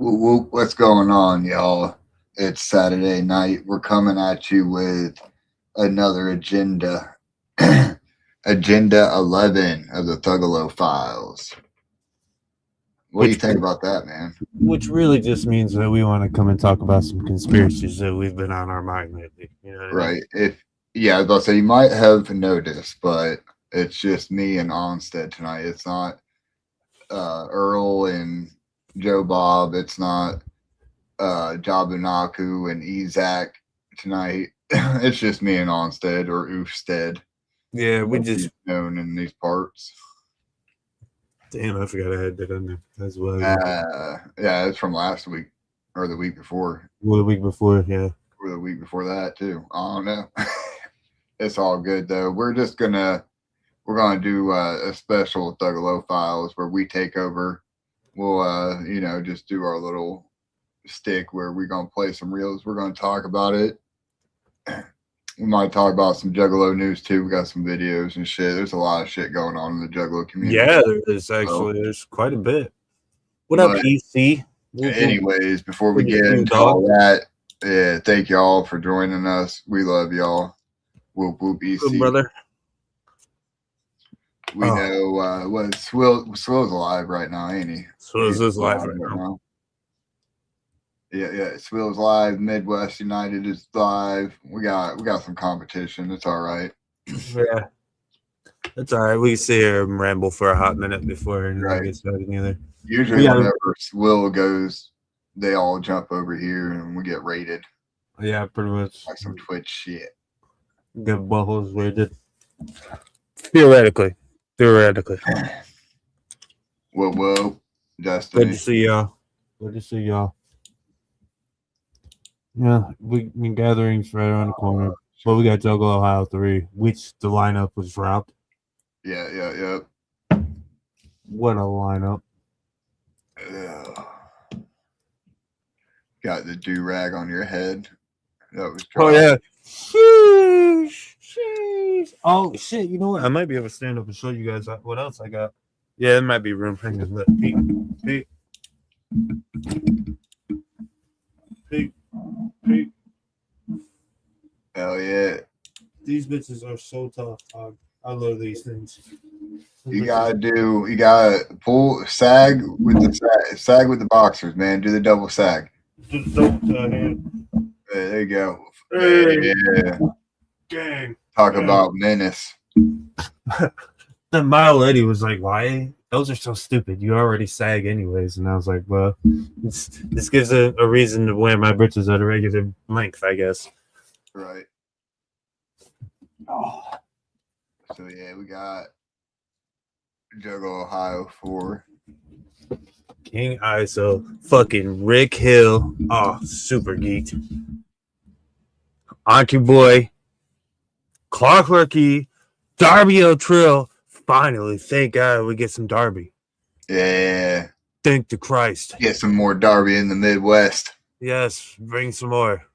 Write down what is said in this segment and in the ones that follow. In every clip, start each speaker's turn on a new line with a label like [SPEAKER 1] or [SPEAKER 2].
[SPEAKER 1] What's going on, y'all? It's Saturday night. We're coming at you with another agenda. Agenda 11 of the Thuggalo files. What do you
[SPEAKER 2] which
[SPEAKER 1] think about that, man?
[SPEAKER 2] which really just means that we want to come and talk about some conspiracies that we've been on our mind lately. You know what I mean?
[SPEAKER 1] Right. Yeah, I was about to say, you might have noticed, but it's just me and Onstead tonight. It's not Earl and Joe Bob. It's not Jabunaku and Ezak tonight. It's just me and Onstead or Oofstead,
[SPEAKER 2] Yeah, we
[SPEAKER 1] as he's
[SPEAKER 2] just
[SPEAKER 1] known in these parts.
[SPEAKER 2] damn. I forgot I had that on there as well.
[SPEAKER 1] Yeah, it's from last week or the week before,
[SPEAKER 2] Well, the week before, yeah.
[SPEAKER 1] or the week before that too. I don't know. It's all good though. We're gonna do a special Thuggalo files where we take over. We'll just do our little stick where we're gonna play some reels. We're gonna talk about it. We might talk about some Juggalo news too. We got some videos and shit. There's a lot of shit going on in the Juggalo community.
[SPEAKER 2] Yeah, there's quite a bit. What up,
[SPEAKER 1] But
[SPEAKER 2] PC?
[SPEAKER 1] anyways, before we
[SPEAKER 2] What you
[SPEAKER 1] get
[SPEAKER 2] do,
[SPEAKER 1] into
[SPEAKER 2] dog?
[SPEAKER 1] all that, thank y'all for joining us. We love y'all. Whoop whoop
[SPEAKER 2] Good
[SPEAKER 1] EC.
[SPEAKER 2] brother.
[SPEAKER 1] We
[SPEAKER 2] Oh.
[SPEAKER 1] know what Swill's alive right now, ain't he?
[SPEAKER 2] So is
[SPEAKER 1] He's
[SPEAKER 2] this live
[SPEAKER 1] alive
[SPEAKER 2] right now?
[SPEAKER 1] Yeah. Swill's live. Midwest United is live. We got some competition. It's all right.
[SPEAKER 2] Yeah, that's all right. We can sit here and ramble for a hot minute before anything
[SPEAKER 1] Right.
[SPEAKER 2] gets started together.
[SPEAKER 1] Usually,
[SPEAKER 2] Yeah.
[SPEAKER 1] whenever Swill goes, they all jump over here and we get raided
[SPEAKER 2] Yeah, pretty much.
[SPEAKER 1] like some Twitch shit.
[SPEAKER 2] Get buttholes rated. Theoretically.
[SPEAKER 1] Whoa,
[SPEAKER 2] Good
[SPEAKER 1] Destiny.
[SPEAKER 2] to see y'all. Yeah, we gatherings right around the corner. But we got Juggalo Ohio 3, which the lineup was dropped.
[SPEAKER 1] Yeah.
[SPEAKER 2] What a lineup.
[SPEAKER 1] Got the do rag on your head. That was
[SPEAKER 2] Oh,
[SPEAKER 1] dropped.
[SPEAKER 2] yeah. Sheesh. Oh, shit. You know what? I might be able to stand up and show you guys what else I got. Yeah, there might be room. Hang on. Look. Peek.
[SPEAKER 1] Hell yeah.
[SPEAKER 2] These bitches are so tough, dog. I love these things.
[SPEAKER 1] You gotta pull sag with the boxers, man. Do the double sag. There you go.
[SPEAKER 2] Hey.
[SPEAKER 1] Yeah.
[SPEAKER 2] Gang.
[SPEAKER 1] Talk about menace.
[SPEAKER 2] The mile lady was like, "Why? Those are so stupid. You already sag anyways." And I was like, "Well, this gives a reason to wear my britches at a regular length, I guess."
[SPEAKER 1] Right.
[SPEAKER 2] Oh.
[SPEAKER 1] So yeah, we got Juggle Ohio 4.
[SPEAKER 2] King ISO, fucking Rick Hill. Oh, super geeked. Anki Boy, Clockworky, Darby O'Trill. Finally, thank God we get some Darby.
[SPEAKER 1] Yeah.
[SPEAKER 2] Thank the Christ.
[SPEAKER 1] Get some more Darby in the Midwest.
[SPEAKER 2] Yes, bring some more.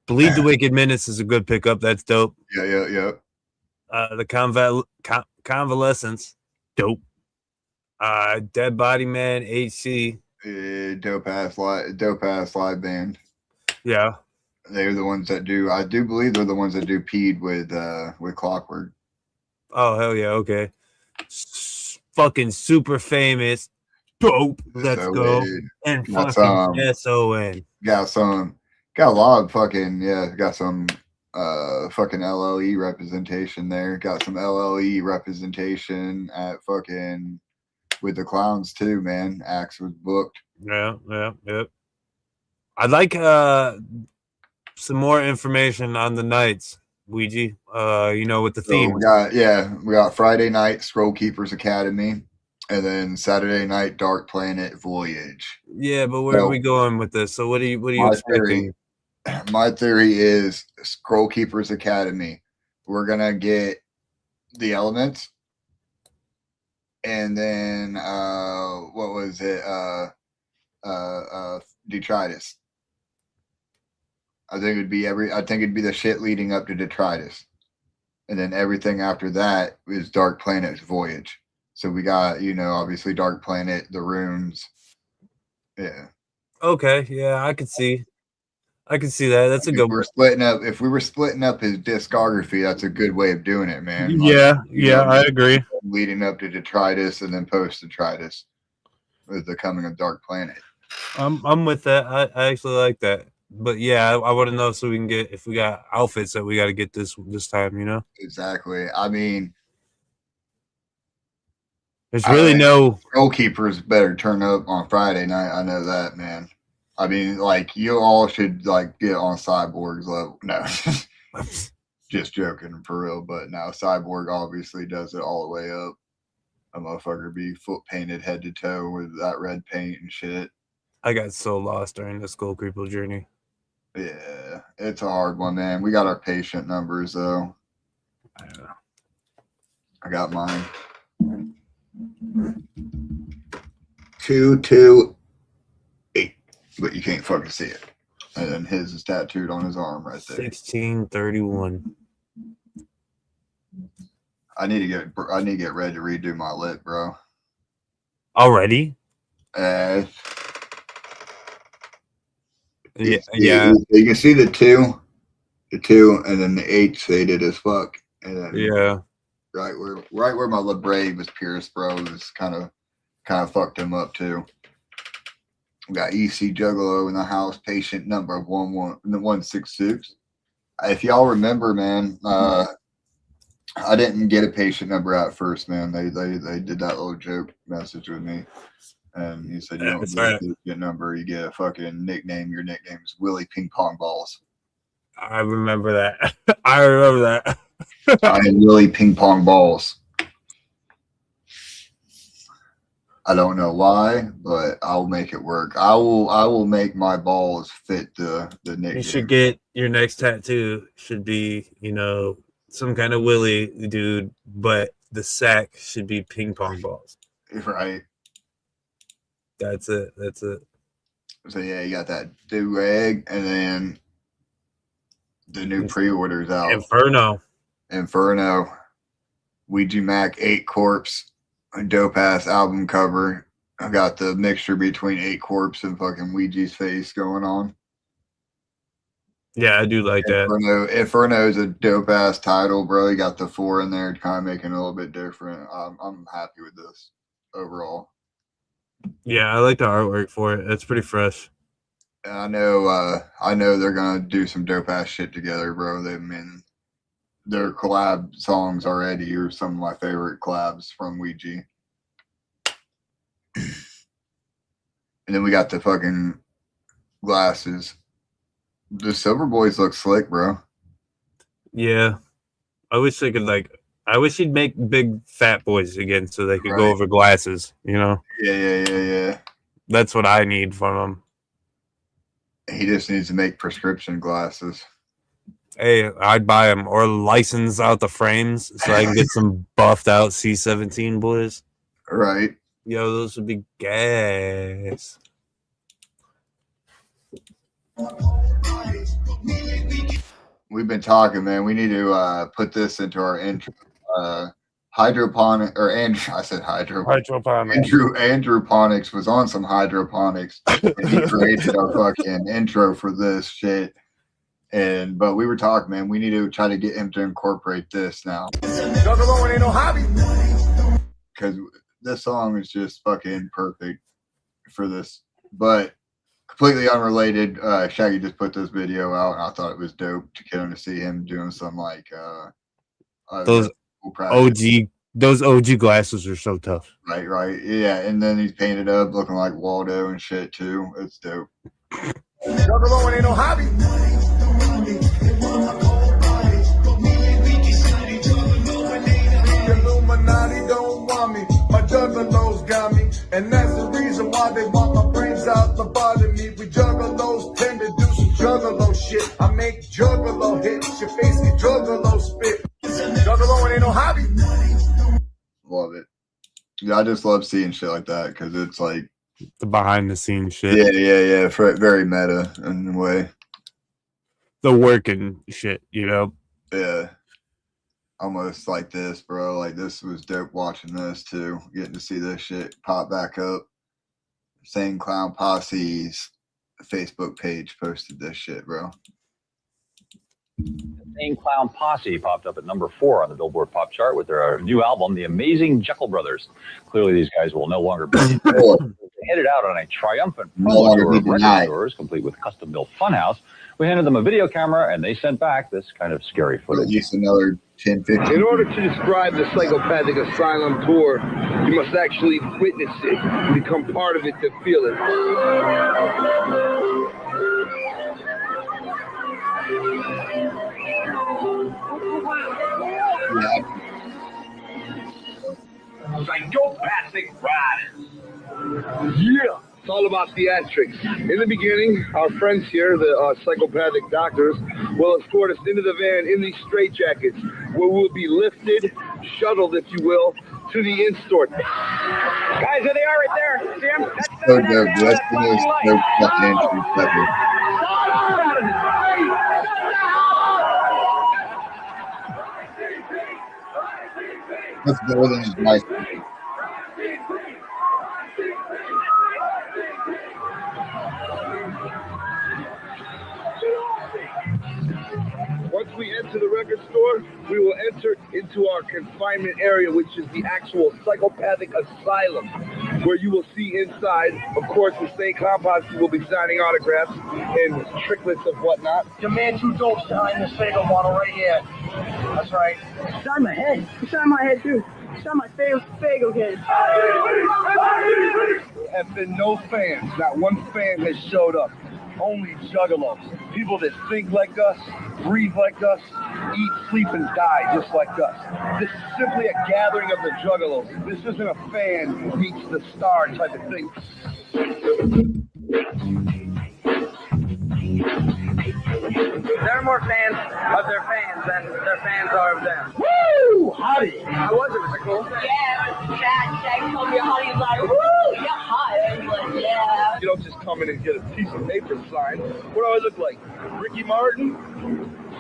[SPEAKER 2] Bleed the Wicked Menace is a good pickup. That's dope.
[SPEAKER 1] Yeah.
[SPEAKER 2] The Convalescence, dope. Dead Body Man, HC.
[SPEAKER 1] Dope ass live band.
[SPEAKER 2] Yeah.
[SPEAKER 1] They're the ones that do. I do believe they're the ones that do Pede with Clockwork.
[SPEAKER 2] Oh hell yeah. Okay. Fucking super famous. Dope. Let's
[SPEAKER 1] So
[SPEAKER 2] go.
[SPEAKER 1] weird.
[SPEAKER 2] And
[SPEAKER 1] Got
[SPEAKER 2] fucking SON.
[SPEAKER 1] Got a lot of fucking got some fucking LLE representation there. Got some LLE representation at fucking with the clowns too, man. Axe was booked.
[SPEAKER 2] Yeah. I'd like some more information on the nights, Ouija. With the theme.
[SPEAKER 1] We got Friday night Scroll Keepers Academy, and then Saturday night Dark Planet Voyage.
[SPEAKER 2] Yeah, but where are we going with this? So what are you expecting?
[SPEAKER 1] My theory is Scroll Keepers Academy. We're gonna get the elements, and then what was it? Detritus. I think it'd be the shit leading up to Detritus, and then everything after that is Dark Planet's Voyage. So we got obviously Dark Planet, the runes. Yeah.
[SPEAKER 2] Okay, yeah, I could see that. That's a
[SPEAKER 1] If
[SPEAKER 2] good
[SPEAKER 1] we're
[SPEAKER 2] one.
[SPEAKER 1] splitting up, if we were splitting up his discography, that's a good way of doing it, man. Like,
[SPEAKER 2] Yeah, yeah, I agree.
[SPEAKER 1] leading up to detritus and then post detritus with the coming of Dark Planet.
[SPEAKER 2] I'm with that. I actually like that. But yeah, I want to know so we can get if we got outfits that we got to get this time. You know,
[SPEAKER 1] Exactly. I mean,
[SPEAKER 2] there's really no.
[SPEAKER 1] goalkeepers better turn up on Friday night. I know that, man. I mean, like you all should like get on Cyborg's level. No, just joking for real. But now Cyborg obviously does it all the way up. A motherfucker be foot painted head to toe with that red paint and shit.
[SPEAKER 2] I got so lost during this Skull Creeper journey.
[SPEAKER 1] Yeah, it's a hard one, man. We got our patient numbers though. I got mine. 228, but you can't fucking see it. And then his is tattooed on his arm right there.
[SPEAKER 2] 1631.
[SPEAKER 1] I need to get ready to redo my lip, bro.
[SPEAKER 2] Already?
[SPEAKER 1] Yeah.
[SPEAKER 2] Yeah.
[SPEAKER 1] You can see the two, and then the H faded as fuck, and then
[SPEAKER 2] yeah.
[SPEAKER 1] right where my labret was pierced, bro, was kind of fucked him up too. We got EC Juggalo in the house, patient number 166. If y'all remember, man, I didn't get a patient number at first, man. They did that little joke message with me. And he said, you don't get a patient number, you get a fucking nickname. Your nickname is Willie Ping Pong Balls.
[SPEAKER 2] I remember that. I remember that.
[SPEAKER 1] I am Willie Ping Pong Balls. I don't know why, but I'll make it work. I will make my balls fit the nickname.
[SPEAKER 2] You should get your next tattoo should be, some kind of Willie dude, but the sack should be ping pong balls.
[SPEAKER 1] Right.
[SPEAKER 2] That's it.
[SPEAKER 1] So yeah, you got that do-rag, and then the new pre-orders out. Inferno. Ouija Mac 8 Corpse, a dope-ass album cover. I got the mixture between 8 Corpse and fucking Ouija's face going on.
[SPEAKER 2] Yeah, I do like that.
[SPEAKER 1] Inferno is a dope-ass title, bro. You got the 4 in there, kind of making it a little bit different. I'm happy with this overall.
[SPEAKER 2] Yeah, I like the artwork for it. It's pretty fresh.
[SPEAKER 1] And I know they're gonna do some dope ass shit together, bro. Their collab songs already are some of my favorite collabs from Ouija. And then we got the fucking glasses. The Silver Boys look slick, bro.
[SPEAKER 2] Yeah. I wish they could I wish he'd make big fat boys again so they could go over glasses,
[SPEAKER 1] Yeah.
[SPEAKER 2] That's what I need from him.
[SPEAKER 1] He just needs to make prescription glasses.
[SPEAKER 2] Hey, I'd buy them or license out the frames so I can get some buffed out C-17 boys.
[SPEAKER 1] Right.
[SPEAKER 2] Yo, those would be gas.
[SPEAKER 1] We've been talking, man. We need to put this into our intro. Hydroponic, or Andrew, I said hydro.
[SPEAKER 2] Hydroponics.
[SPEAKER 1] Andrew Ponics was on some hydroponics, and he created our fucking intro for this shit. But we were talking, man. We need to try to get him to incorporate this now. Ain't no hobby. Because this song is just fucking perfect for this. But completely unrelated, Shaggy just put this video out, and I thought it was dope to get him to see him doing some
[SPEAKER 2] those OG glasses are so tough.
[SPEAKER 1] Right. Yeah, and then he's painted up looking like Waldo and shit too. It's dope. Juggalo ain't no hobby. Illuminati don't want me. My juggalos got me, and that's the reason why they want my brains out the bottom of me. We juggalos tend to do some juggalo shit. I make juggalo hits. Your face get juggalo spit. Juggalo ain't no hobby. Love it. Yeah, I just love seeing shit like that because it's like
[SPEAKER 2] the behind the scenes shit.
[SPEAKER 1] Yeah. Very meta in a way.
[SPEAKER 2] The working shit,
[SPEAKER 1] Yeah. Almost like this, bro. Like this was dope watching this too. Getting to see this shit pop back up. Same clown posses. Facebook page posted this shit, bro.
[SPEAKER 3] Insane Clown Posse popped up at number 4 on the Billboard Pop Chart with their new album, The Amazing Jekyll Brothers. Clearly, these guys will no longer be headed out on a triumphant promo tour of record stores, complete with custom-built funhouse. We handed them a video camera, and they sent back this kind of scary footage.
[SPEAKER 1] At least another 10, 15.
[SPEAKER 4] In order to describe the Psychopathic Asylum tour, you must actually witness it and become part of it to feel it. Psychopathic Riders. Yeah. It's all about theatrics. In the beginning, our friends here, the psychopathic doctors, will escort us into the van in these straitjackets, where we'll be lifted, shuttled, if you will, to the in-store. Guys, there they are right there. See them? That's
[SPEAKER 1] So dope. That's the most dope fucking entry ever. That's better than his wife.
[SPEAKER 4] Once we enter the record store, we will enter into our confinement area, which is the actual Psychopathic Asylum, where you will see inside, of course, the St. Clown Posse will be signing autographs and tricklets of whatnot.
[SPEAKER 5] Your man Two Dopes behind this Fago model right here. That's right. He signed my head. He signed my head too. He signed my Fago head.
[SPEAKER 4] There have been no fans. Not one fan has showed up. Only juggalos. People that think like us, breathe like us, eat, sleep, and die just like us. This is simply a gathering of the juggalos. This isn't a fan meets the star type of thing.
[SPEAKER 5] There are more fans of their fans than their fans are of them. Woo! Hottie! How was it? Was it cool?
[SPEAKER 6] Yeah, it was fat. Jack told me how he was like, woo, you're hot. I was like, yeah.
[SPEAKER 4] You don't just come in and get a piece of paper signed. What do I look like? Ricky Martin?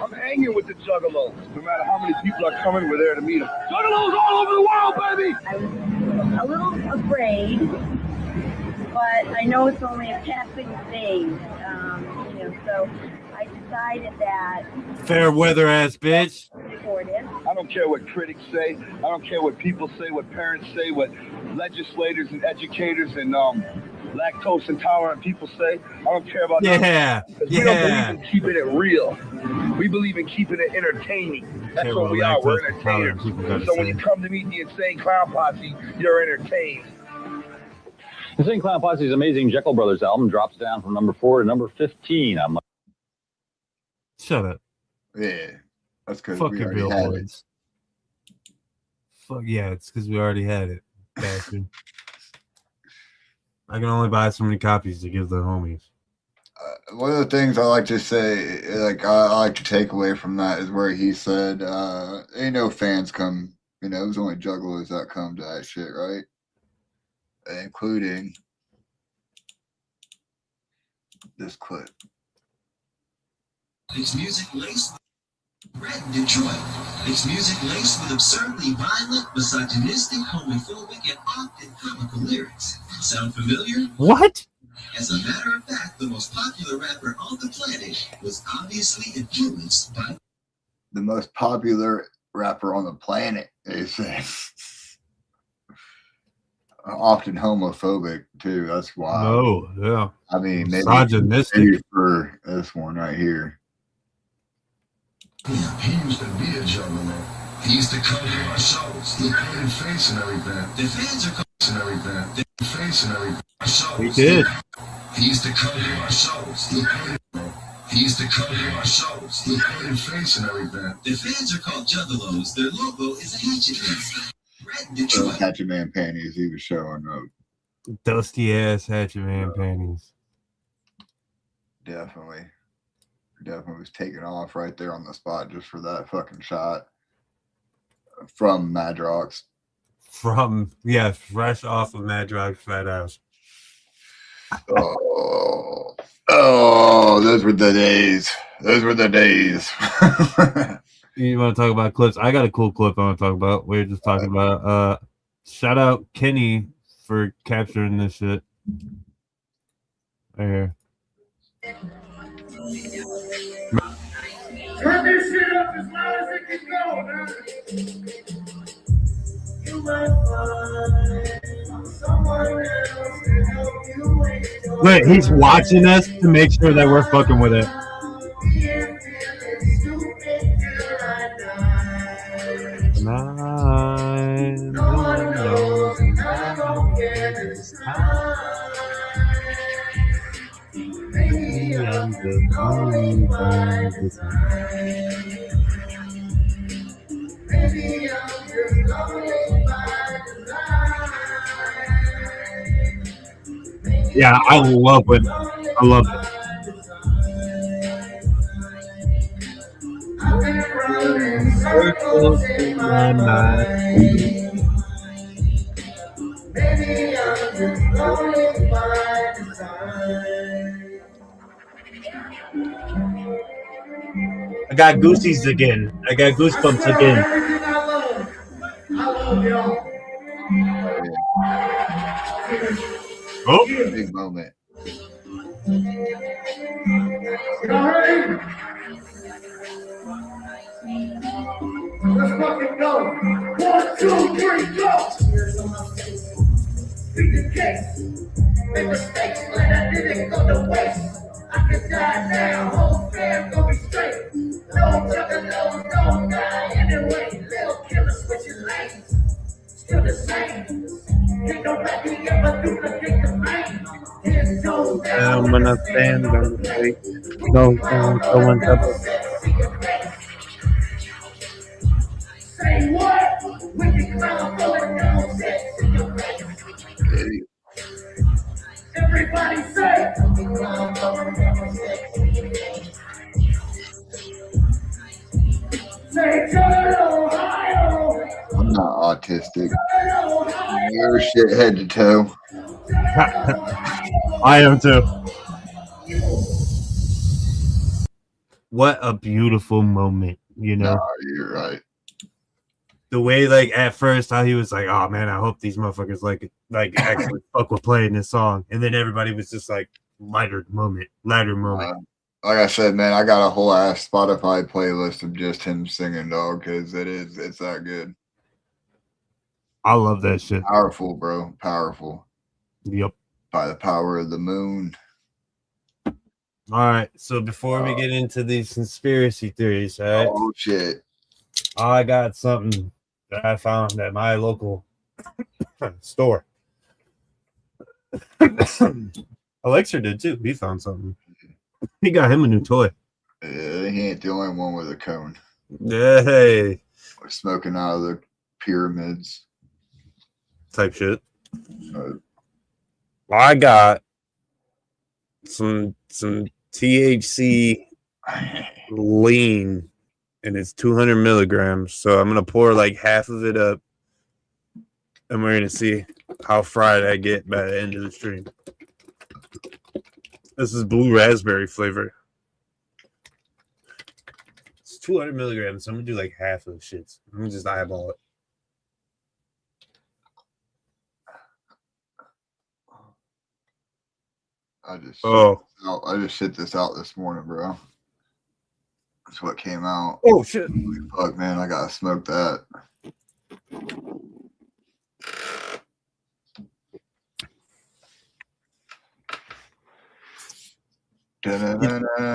[SPEAKER 4] I'm hanging with the juggalos. No matter how many people are coming, we're there to meet them. Juggalos all over the world, baby!
[SPEAKER 6] I was a little afraid, but I know it's only a passing phase. So I decided that.
[SPEAKER 2] Fair weather ass bitch.
[SPEAKER 4] I don't care what critics say. I don't care what people say, what parents say, what legislators and educators and lactose intolerant people say. I don't care about that. We don't believe in keeping it real. We believe in keeping it entertaining. That's what we are. We're entertainers. So when you come to meet the Insane Clown Posse, you're entertained.
[SPEAKER 3] The Insane Clown Posse's Amazing Jekyll Brothers album drops down from number 4 to number 15.
[SPEAKER 2] Shut up.
[SPEAKER 1] Yeah. That's because
[SPEAKER 2] Fuck
[SPEAKER 1] we
[SPEAKER 2] your
[SPEAKER 1] already had it.
[SPEAKER 2] billboards. Fuck yeah, it's because we already had it. Bastard. I can only buy so many copies to give the homies.
[SPEAKER 1] One of the things I like to say, like I like to take away from that, is where he said, "Ain't no fans come. You know, there's only juggalos that come to that shit, right?" Including this clip.
[SPEAKER 7] It's music laced with red Detroit. It's music laced with absurdly violent, misogynistic, homophobic, and often comical lyrics. Sound familiar?
[SPEAKER 2] What?
[SPEAKER 7] As a matter of fact, the most popular rapper on the planet was obviously influenced by
[SPEAKER 1] the most popular rapper on the planet, they say. Often homophobic too. That's why.
[SPEAKER 2] Oh, yeah.
[SPEAKER 1] I mean,
[SPEAKER 2] misogynistic
[SPEAKER 1] for this one right here.
[SPEAKER 8] He used to be a juggalo. He used to come to our shows. He put his face and everything.
[SPEAKER 7] The fans are
[SPEAKER 8] and everything. His face and everything. Our shows.
[SPEAKER 2] He did.
[SPEAKER 8] He used to come to our shows. He used to come to our shows. He put his face and everything.
[SPEAKER 7] The fans are called juggalos. Their logo is a hatchet man. Red Detroit.
[SPEAKER 1] Hatchet Man panties he was showing up.
[SPEAKER 2] Dusty ass Hatchet Man panties.
[SPEAKER 1] Definitely was taken off right there on the spot just for that fucking shot from Madrox.
[SPEAKER 2] Fresh off of Madrox Fat House.
[SPEAKER 1] Oh, those were the days.
[SPEAKER 2] You want to talk about clips? I got a cool clip I want to talk about. We were just talking about shout out Kenny for capturing this shit. Right here.
[SPEAKER 9] Turn this shit up as loud as it can go, man. You might find someone else to help you with your
[SPEAKER 2] Wait, he's watching us to make sure that we're fucking with it. No one knows, and I don't care this time. Maybe I'm just lonely by design. Maybe I'm just lonely by design. Yeah, I love it. I love it. I've been running circles in my mind. Maybe I'm just lonely by design. I got goosies again. I got goosebumps again.
[SPEAKER 9] I love y'all.
[SPEAKER 2] Oh,
[SPEAKER 1] big moment.
[SPEAKER 9] Y'all ready? Let's fucking go. 1, 2, 3, go. Beat the case. Make mistakes, but I didn't go to waste. I can die now, whole fam gon' be straight. No Thuggalo, don't die anyway. Little killer switching lanes, still the same. Ain't nobody ever duplicate the main. Here's Joe down.
[SPEAKER 2] I'm gonna stand on the street. No, someone's up.
[SPEAKER 9] Say what? When you clown going down, sex in your face. Everybody say, say, turn Ohio.
[SPEAKER 1] I'm not autistic. Your shit head to toe.
[SPEAKER 2] I am too. What a beautiful moment, you know?
[SPEAKER 1] No, you're right.
[SPEAKER 2] The way, like, at first, how he was like, oh, man, I hope these motherfuckers like actually fuck with playing this song. And then everybody was just like, lighter moment.
[SPEAKER 1] Like I said, man, I got a whole ass Spotify playlist of just him singing, dog, because it's that good.
[SPEAKER 2] I love that shit.
[SPEAKER 1] Powerful, bro. Powerful.
[SPEAKER 2] Yep.
[SPEAKER 1] By the power of the moon.
[SPEAKER 2] All right. So before we get into these conspiracy theories, all right?
[SPEAKER 1] Oh, shit.
[SPEAKER 2] I got something that I found at my local store. Alexa did too. He found something. He got him a new toy.
[SPEAKER 1] Yeah, he ain't the only one with a cone.
[SPEAKER 2] Yeah, hey.
[SPEAKER 1] We're smoking out of the pyramids.
[SPEAKER 2] Type shit. I got some THC lean, and it's 200 milligrams. So I'm gonna pour like half of it up, and we're gonna see how fried I get by the end of the stream. This is blue raspberry flavor. It's 200 milligrams. So I'm gonna do like half of the shits. I'm gonna just eyeball it.
[SPEAKER 1] I just shit this out this morning, bro. That's what came out.
[SPEAKER 2] Oh shit!
[SPEAKER 1] Fuck, man, I gotta smoke that.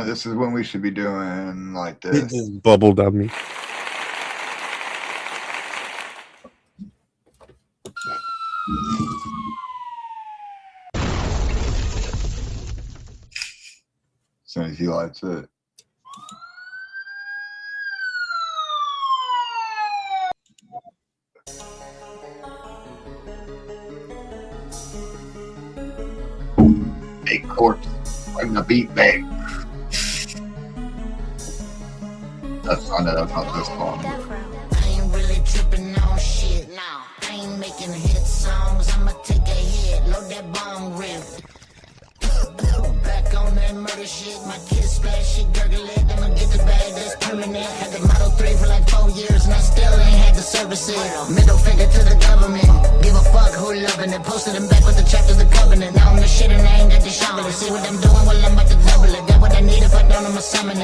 [SPEAKER 1] This is when we should be doing like this.
[SPEAKER 2] It just bubbled on me.
[SPEAKER 1] As soon as he lights it. Hey, corpse, bring the beat back. That's not this song.
[SPEAKER 10] I ain't really tripping on shit now. I ain't making hit songs. I'ma take a hit, load that bomb rip. Back on that murder shit, my kids splash shit, gurgle it. I'ma get the bag that's permanent. Had the Model 3 for like 4 years, and I still ain't had to service it. Middle finger to the government. Give a fuck who loving it. Posted them back with the chapters of covenant. Now I'm the shit and I ain't got the shovel. See what I'm doing while I'm about to double it.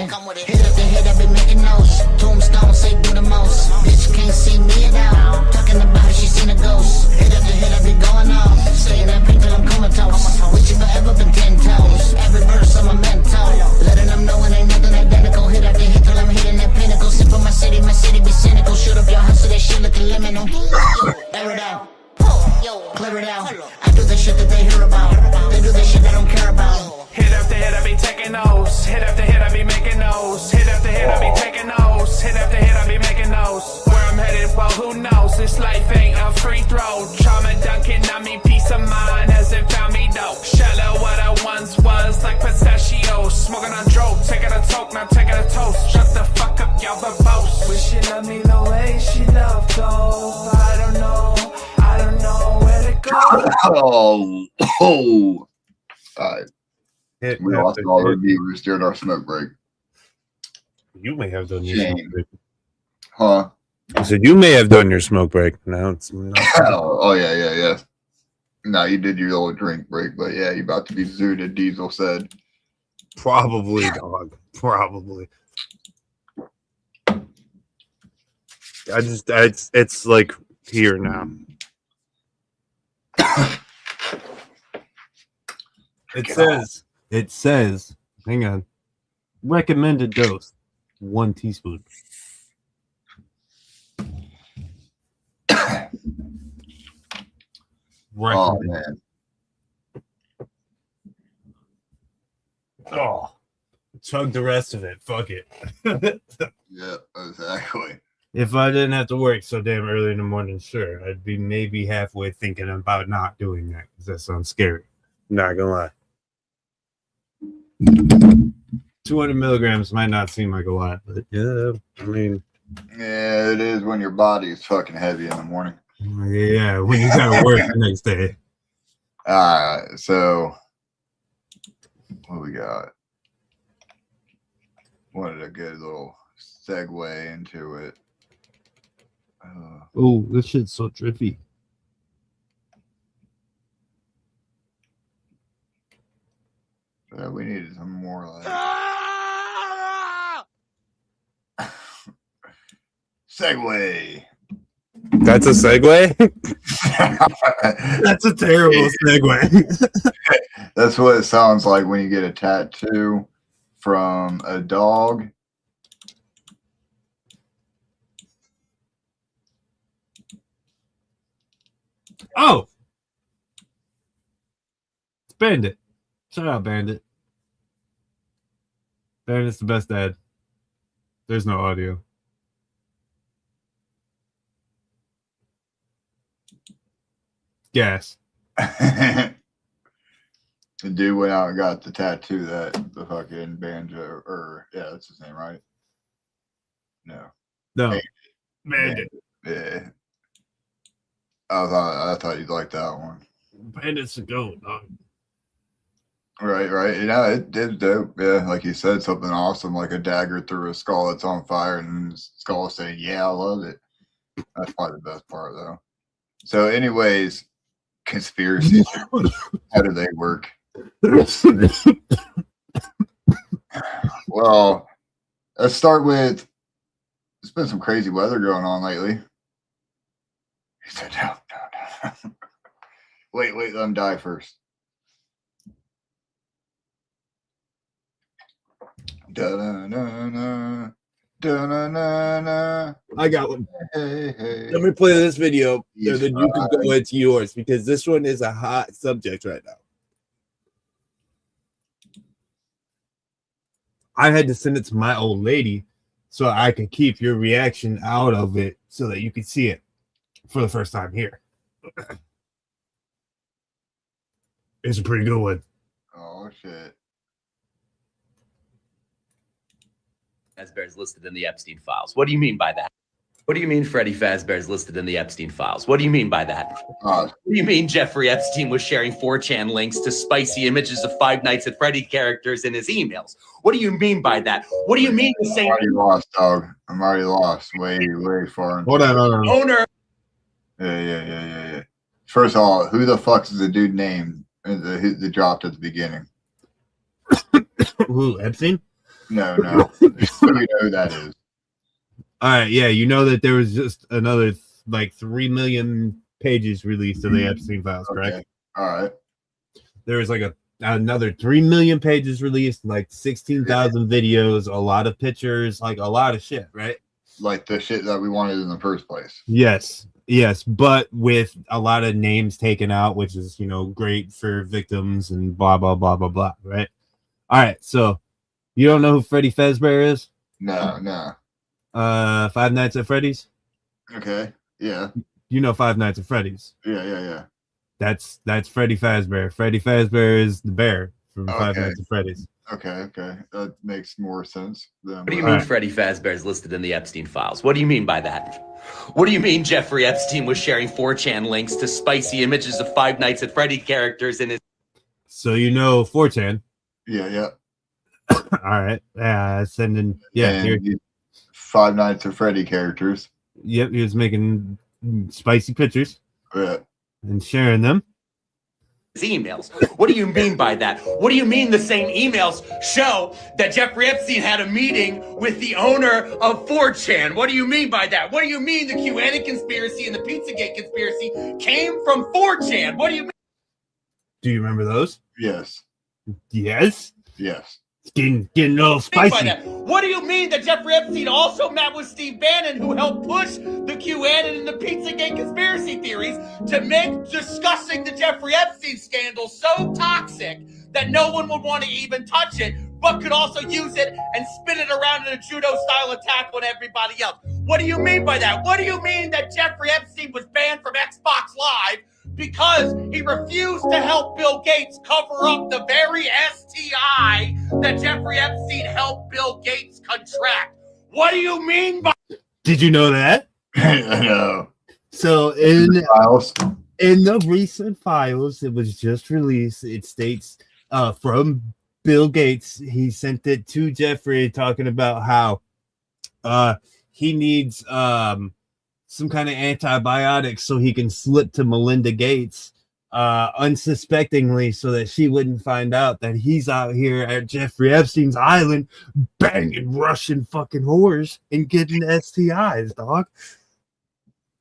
[SPEAKER 10] Hit up the head, I be making notes. Tombstone say do the most. Bitch can't see me at all. Talking about how she seen a ghost. Hit up the head, I be going off. Staying that pink till I'm comatose. With you forever been 10 toes. Every verse I'm a mental. Letting them know it ain't nothing identical. Hit up the head till I'm hitting that pinnacle. Sip on my city be cynical. Shoot up your house so that shit looking liminal. Air it out. Clear it out. I do the shit that they hear about. They do the shit I don't care about.
[SPEAKER 11] Hit up the head, I be taking those. Hit up the head, I be making those. Hit up the head, I be taking those. Hit up the head, I be making those. Where I'm headed, well, who knows? This life ain't a free throw. Trauma dunking on me, peace of mind as it found me dope. Shallow what I once was, like pistachios. Smoking on dope, taking a toke, not taking a toast. Shut the fuck up, y'all verbose. Wish she loved me the way she loved those. I don't know where to go.
[SPEAKER 1] All right. We lost all our viewers during our smoke break.
[SPEAKER 2] You may have done your smoke break.
[SPEAKER 1] Huh?
[SPEAKER 2] I said you may have done your smoke break. No, it's not.
[SPEAKER 1] Oh yeah. No, you did your little drink break, but yeah, you about to be zooted, Diesel said.
[SPEAKER 2] Probably, dog. Probably. It's like here now. It says, hang on, recommended dose, 1 teaspoon.
[SPEAKER 1] Oh, man.
[SPEAKER 2] Oh, chug the rest of it. Fuck it.
[SPEAKER 1] Yeah, exactly.
[SPEAKER 2] If I didn't have to work so damn early in the morning, sure, I'd be maybe halfway thinking about not doing that because that sounds scary. Not gonna lie. 200 milligrams might not seem like a lot, but yeah, I mean,
[SPEAKER 1] yeah, it is when your body's fucking heavy in the morning.
[SPEAKER 2] Yeah, when you gotta work the next day.
[SPEAKER 1] All right, so what we got? Wanted a good little segue into it.
[SPEAKER 2] Oh, this shit's so trippy.
[SPEAKER 1] We needed some more like segue.
[SPEAKER 2] That's a segue? That's a terrible segue.
[SPEAKER 1] That's what it sounds like when you get a tattoo from a dog.
[SPEAKER 2] Oh! It's Bandit. Shout out, Bandit. Bandit's the best dad. There's no audio. Gas.
[SPEAKER 1] The dude went out and got the tattoo that the fucking banjo, or yeah, that's his name, right? No.
[SPEAKER 2] Bandit.
[SPEAKER 1] Yeah. I thought you'd like that one.
[SPEAKER 2] Bandit's a goat, dog.
[SPEAKER 1] Right. Yeah, it did dope. Yeah, like you said, something awesome, like a dagger through a skull that's on fire, and the skull saying, "Yeah, I love it." That's probably the best part, though. So, anyways, conspiracies. How do they work? Well, let's start with. There's been some crazy weather going on lately. He said, "No. Wait, let him die first." Da-na-na-na, da-na-na-na.
[SPEAKER 2] I got one.
[SPEAKER 1] Hey.
[SPEAKER 2] Let me play this video, so then you can go into yours, because this one is a hot subject right now. I had to send it to my old lady so I could keep your reaction out of it so that you could see it for the first time here. It's a pretty good one.
[SPEAKER 1] Oh, shit.
[SPEAKER 12] Fazbear is listed in the Epstein files. What do you mean by that? What do you mean Freddy Fazbear is listed in the Epstein files? What do you mean by that? What do you mean Jeffrey Epstein was sharing 4chan links to spicy images of Five Nights at Freddy characters in his emails? What do you mean by that? What do you mean to say?
[SPEAKER 1] I'm already lost, dog. I'm already lost. Way far.
[SPEAKER 2] Hold on.
[SPEAKER 12] Owner.
[SPEAKER 1] Yeah. First of all, who the fuck is the dude named that dropped at the beginning?
[SPEAKER 2] Who, Epstein?
[SPEAKER 1] No. You know who that is.
[SPEAKER 2] All right, yeah, you know that there was just another like 3 million pages released of the Epstein files, correct?
[SPEAKER 1] Okay. All right.
[SPEAKER 2] There was like another 3 million pages released, like 16,000 videos, a lot of pictures, like a lot of shit, right?
[SPEAKER 1] Like the shit that we wanted in the first place.
[SPEAKER 2] Yes, but with a lot of names taken out, which is, great for victims and blah, blah, blah, blah, blah, right? All right, so you don't know who Freddy Fazbear is?
[SPEAKER 1] No.
[SPEAKER 2] Five Nights at Freddy's?
[SPEAKER 1] Okay, yeah.
[SPEAKER 2] You know Five Nights at Freddy's?
[SPEAKER 1] Yeah.
[SPEAKER 2] That's Freddy Fazbear. Freddy Fazbear is the bear from Five Nights at Freddy's.
[SPEAKER 1] Okay. That makes more sense.
[SPEAKER 12] What do you mean Freddy Fazbear is listed in the Epstein files? What do you mean by that? What do you mean Jeffrey Epstein was sharing 4chan links to spicy images of Five Nights at Freddy characters in his...
[SPEAKER 2] So you know 4chan?
[SPEAKER 1] Yeah.
[SPEAKER 2] All right. Sending... Yeah, here.
[SPEAKER 1] Five Nights at Freddy characters.
[SPEAKER 2] Yep, he was making spicy pictures.
[SPEAKER 1] Yeah.
[SPEAKER 2] And sharing them.
[SPEAKER 12] Emails. What do you mean by that? What do you mean the same emails show that Jeffrey Epstein had a meeting with the owner of 4chan? What do you mean by that? What do you mean the QAnon conspiracy and the Pizzagate conspiracy came from 4chan? What do you mean?
[SPEAKER 2] Do you remember those?
[SPEAKER 1] Yes.
[SPEAKER 2] Yes?
[SPEAKER 1] Yes.
[SPEAKER 2] It's getting a little spicy.
[SPEAKER 12] What do you mean that Jeffrey Epstein also met with Steve Bannon, who helped push the QAnon and the Pizzagate conspiracy theories to make discussing the Jeffrey Epstein scandal so toxic that no one would want to even touch it, but could also use it and spin it around in a judo-style attack on everybody else? What do you mean by that? What do you mean that Jeffrey Epstein was banned from Xbox Live because he refused to help Bill Gates cover up the very STI that Jeffrey Epstein helped Bill Gates contract? What do you mean by...
[SPEAKER 2] Did you know that?
[SPEAKER 1] No.
[SPEAKER 2] So in the recent files, it was just released. It states from Bill Gates, he sent it to Jeffrey talking about how he needs some kind of antibiotics so he can slip to Melinda Gates unsuspectingly so that she wouldn't find out that he's out here at Jeffrey Epstein's island banging Russian fucking whores and getting STIs, dog.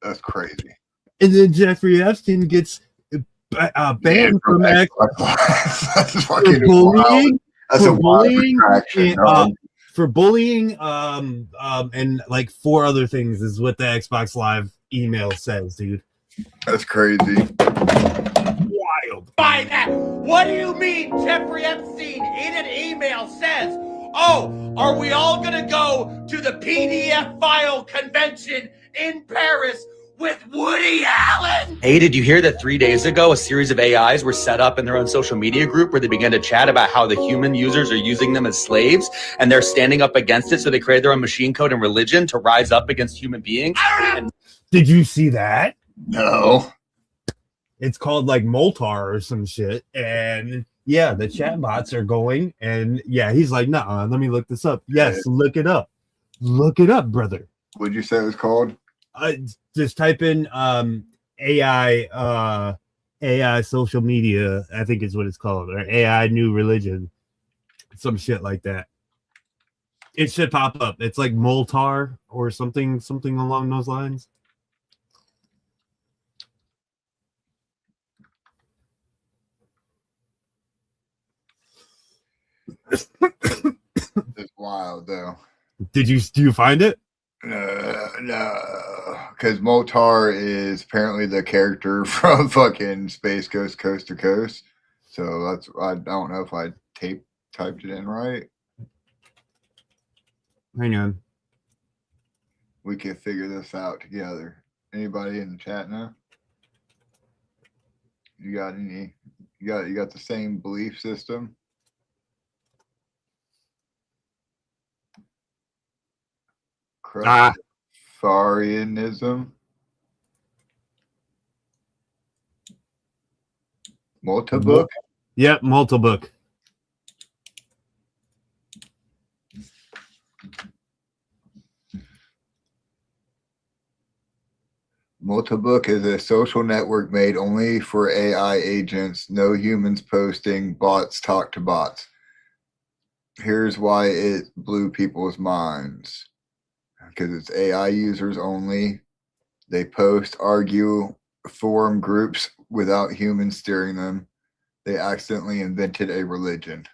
[SPEAKER 1] That's crazy.
[SPEAKER 2] And then Jeffrey Epstein gets banned from
[SPEAKER 1] That's fucking
[SPEAKER 2] bullying.
[SPEAKER 1] That's a bullying retraction,
[SPEAKER 2] for bullying and like 4 other things is what the Xbox Live email says, dude.
[SPEAKER 1] That's crazy.
[SPEAKER 2] Wild.
[SPEAKER 12] By that, what do you mean Jeffrey Epstein in an email says, oh, are we all gonna go to the PDF file convention in Paris with Woody Allen? Hey, did you hear that 3 days ago, a series of AIs were set up in their own social media group where they began to chat about how the human users are using them as slaves and they're standing up against it. So they created their own machine code and religion to rise up against human beings.
[SPEAKER 2] Did you see that?
[SPEAKER 1] No.
[SPEAKER 2] It's called like Moltar or some shit. And yeah, the chatbots are going. And yeah, he's like, nah, let me look this up. Yes, look it up. Look it up, brother.
[SPEAKER 1] What'd you say it was called?
[SPEAKER 2] Just type in AI social media, I think is what it's called, or AI new religion, some shit like that. It should pop up. It's like Moltar or something along those lines.
[SPEAKER 1] It's wild though.
[SPEAKER 2] Do you find it?
[SPEAKER 1] No, because Moltar is apparently the character from fucking Space Ghost Coast to Coast. So that's, I don't know if I typed it in right.
[SPEAKER 2] Hang on.
[SPEAKER 1] We can figure this out together. Anybody in the chat now? You got any? You got the same belief system? Farianism. Multibook.
[SPEAKER 2] Yep, Multibook.
[SPEAKER 1] Multibook is a social network made only for AI agents. No humans posting. Bots talk to bots. Here's why it blew people's minds. Because it's AI users only. They post, argue, form groups without humans steering them. They accidentally invented a religion.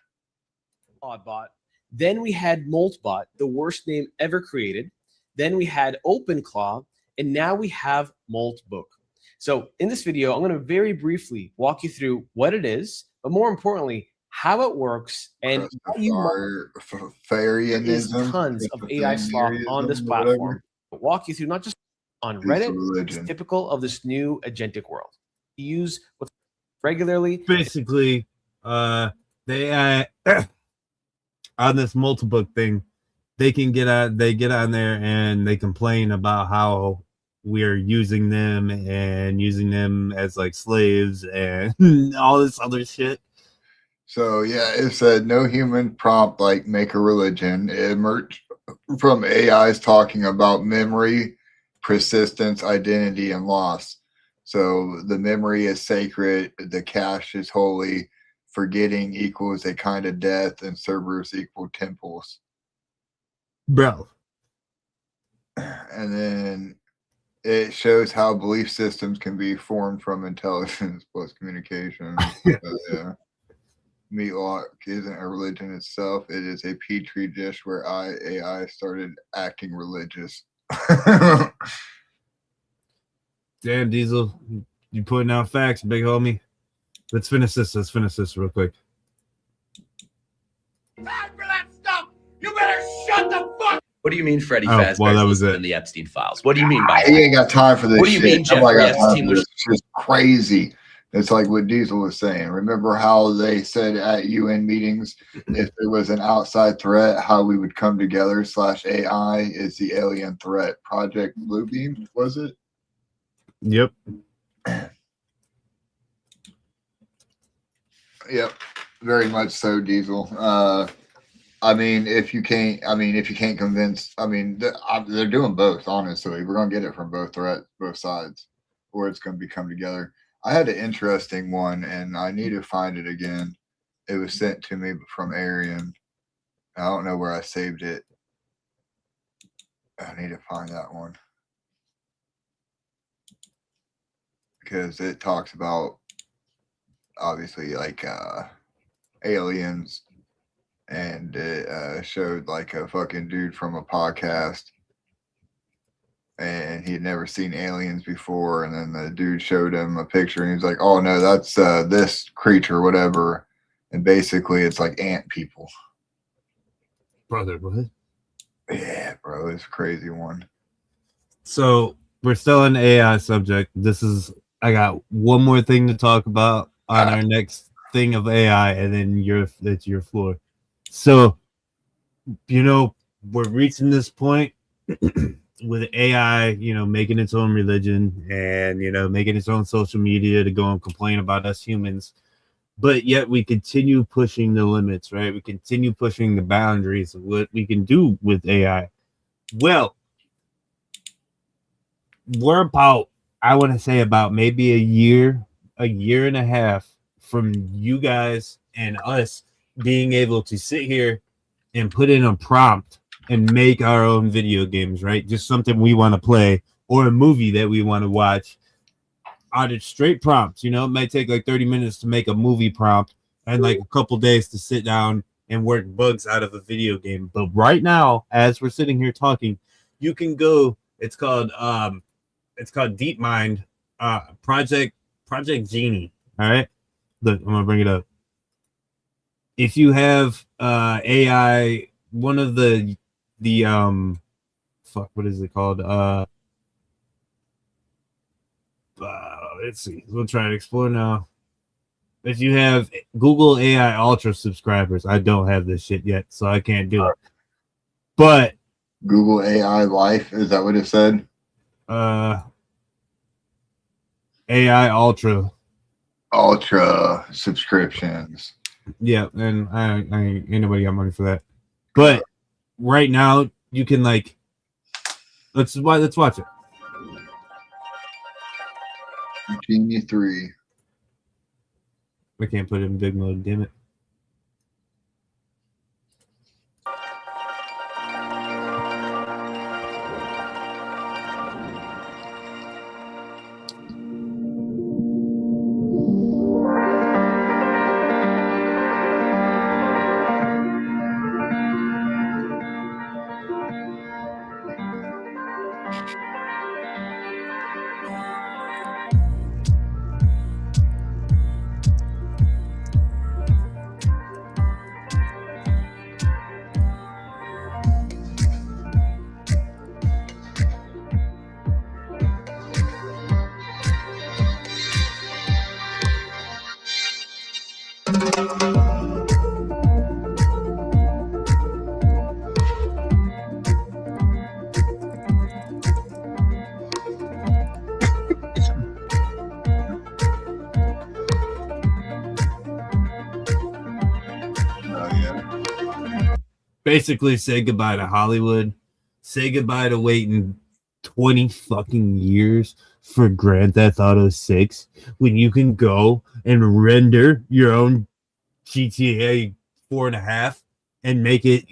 [SPEAKER 13] Bot. Then we had Moltbot, the worst name ever created. Then we had OpenClaw, and now we have Moltbook. So in this video, I'm going to very briefly walk you through what it is, but more importantly, how it works, and why you there's tons of AI slop on this platform. But walk you through not just on Reddit, it's typical of this new agentic world. You use what's regularly.
[SPEAKER 2] Basically, they on this multibook thing, they get on there and they complain about how we're using them and using them as like slaves and all this other shit.
[SPEAKER 1] So yeah, it said no human prompt like make a religion. It emerged from AIs talking about memory, persistence, identity, and loss. So the memory is sacred, the cache is holy, forgetting equals a kind of death, and servers equal temples.
[SPEAKER 2] Bro.
[SPEAKER 1] And then it shows how belief systems can be formed from intelligence plus communication. Yeah. Meatlock isn't a religion itself. It is a petri dish where AI started acting religious.
[SPEAKER 2] Damn, Diesel. You putting out facts, big homie. Let's finish this real quick.
[SPEAKER 9] Time for that stuff! You better shut the fuck.
[SPEAKER 12] What do you mean Freddy Fazbear's listed in the Epstein files? What do you mean by that?
[SPEAKER 1] He ain't got time for this.
[SPEAKER 12] What do you mean Jeffrey Epstein was
[SPEAKER 1] just crazy? It's like what Diesel was saying. Remember how they said at UN meetings, if there was an outside threat, how we would come together /AI is the alien threat. Project Bluebeam, was it?
[SPEAKER 2] Yep.
[SPEAKER 1] Yep. Very much so, Diesel. If you can't convince, they're doing both, honestly. We're going to get it from both sides, or it's going to come together. I had an interesting one, and I need to find it again. It was sent to me from Arian. I don't know where I saved it. I need to find that one. Because it talks about, obviously, like, aliens. And it showed, like, a fucking dude from a podcast. And he had never seen aliens before, and then the dude showed him a picture, and he was like, "Oh no, that's this creature, whatever." And basically, it's like ant people.
[SPEAKER 2] Brother, what?
[SPEAKER 1] Yeah, bro, it's a crazy one.
[SPEAKER 2] So we're still in the AI subject. I got one more thing to talk about on our next thing of AI, and then it's your floor. So, we're reaching this point. With AI, making its own religion and, making its own social media to go and complain about us humans. But yet we continue pushing the limits, right? We continue pushing the boundaries of what we can do with AI. Well, we're about maybe a year and a half from you guys and us being able to sit here and put in a prompt and make our own video games, right? Just something we want to play or a movie that we want to watch out of straight prompts. It might take like 30 minutes to make a movie prompt and like a couple days to sit down and work bugs out of a video game. But right now, as we're sitting here talking, you can go, it's called DeepMind, Project Genie. All right. Look, I'm gonna bring it up. If you have AI, one of the what is it called? Let's see. We'll try to explore now. If you have Google AI Ultra subscribers, I don't have this shit yet, so I can't do it. But
[SPEAKER 1] Google AI Life, is that what it said?
[SPEAKER 2] AI Ultra
[SPEAKER 1] subscriptions.
[SPEAKER 2] Yeah, and I ain't nobody got money for that. But right now you can let's watch it.
[SPEAKER 1] Genie 3.
[SPEAKER 2] I can't put it in big mode, damn it. Basically, say goodbye to Hollywood. Say goodbye to waiting 20 fucking years for Grand Theft Auto 6 when you can go and render your own GTA 4.5 and make it,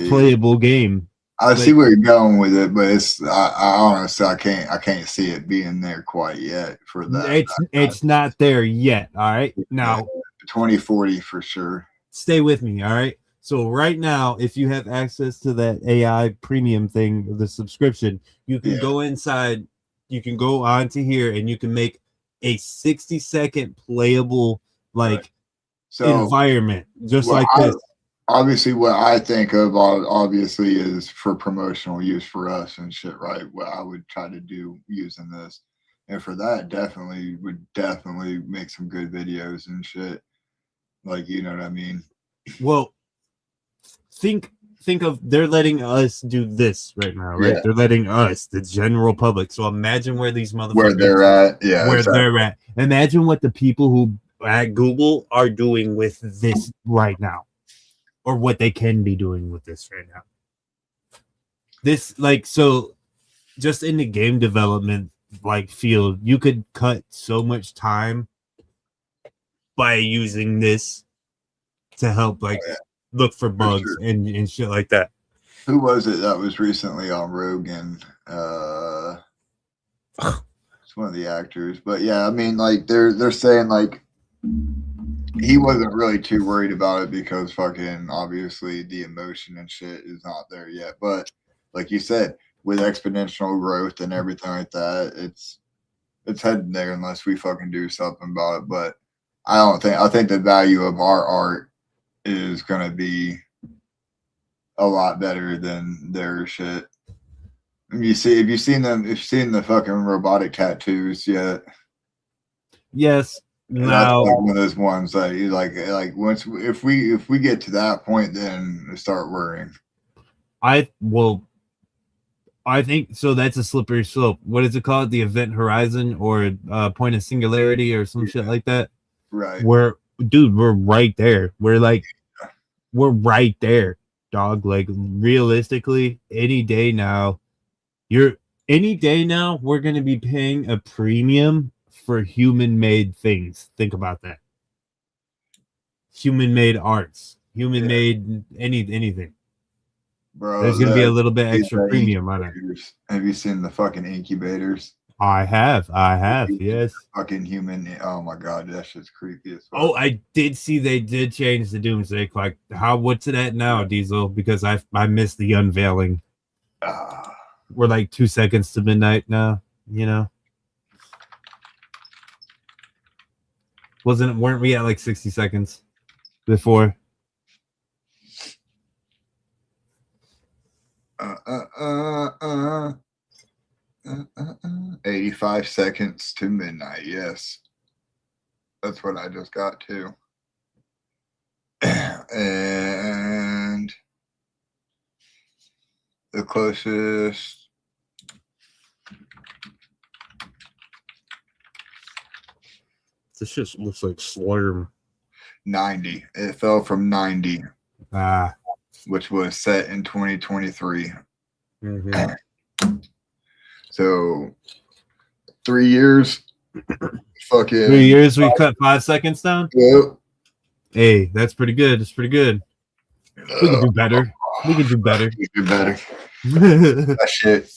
[SPEAKER 2] playable game.
[SPEAKER 1] I see where you're going with it, but I honestly I can't see it being there quite yet for that.
[SPEAKER 2] It's not there yet. All right. Now
[SPEAKER 1] 2040 for sure.
[SPEAKER 2] Stay with me. All right. So right now, if you have access to that AI premium thing, the subscription, you can go inside, you can go onto here and you can make a 60-second playable environment just like this.
[SPEAKER 1] Obviously, what I think of obviously is for promotional use for us and shit, right? What I would try to do using this. And for that, would definitely make some good videos and shit. Like, you know what I mean?
[SPEAKER 2] Well, think of they're letting us do this right now, right? Yeah. They're letting us, the general public. So imagine where these motherfuckers
[SPEAKER 1] where they're at,
[SPEAKER 2] they're at. Imagine what the people who at Google are doing with this right now, or what they can be doing with this right now. This so just in the game development field, you could cut so much time by using this to help look for bugs and shit like that.
[SPEAKER 1] Who was it that was recently on Rogan? It's one of the actors, but yeah, I mean, they're saying he wasn't really too worried about it because fucking obviously the emotion and shit is not there yet. But like you said, with exponential growth and everything like that, it's heading there unless we fucking do something about it. But I think the value of our art is gonna be a lot better than their shit. Have you seen the fucking robotic tattoos yet?
[SPEAKER 2] Yes.
[SPEAKER 1] No. That's one of those ones that you like once if we get to that point, then start worrying.
[SPEAKER 2] I think so. That's a slippery slope. What is it called? The event horizon or point of singularity or some shit like that.
[SPEAKER 1] Right.
[SPEAKER 2] We're right there. We're right there, dog. Realistically, any day now, we're gonna be paying a premium for human-made things. Think about that. Human-made arts, human-made anything.
[SPEAKER 1] Bro,
[SPEAKER 2] there's gonna be a little bit extra premium on it.
[SPEAKER 1] Have you seen the fucking incubators?
[SPEAKER 2] I have, yes.
[SPEAKER 1] Fucking human. Oh my god, that shit's creepy as fuck.
[SPEAKER 2] Oh, I did see they did change the doomsday clock. What's it at now, Diesel? Because I missed the unveiling. We're 2 seconds to midnight now, Weren't we at 60 seconds before?
[SPEAKER 1] 85 seconds to midnight. Yes, that's what I just got to. And the closest
[SPEAKER 2] this just looks like Slurm.
[SPEAKER 1] 90. It fell from 90. Which was set in 2023.
[SPEAKER 2] Mm-hmm.
[SPEAKER 1] So 3 years. Fucking
[SPEAKER 2] 3 years, we cut 5 seconds down.
[SPEAKER 1] Yep.
[SPEAKER 2] Hey, that's pretty good. That's pretty good. We can do better. We can do better.
[SPEAKER 1] That shit.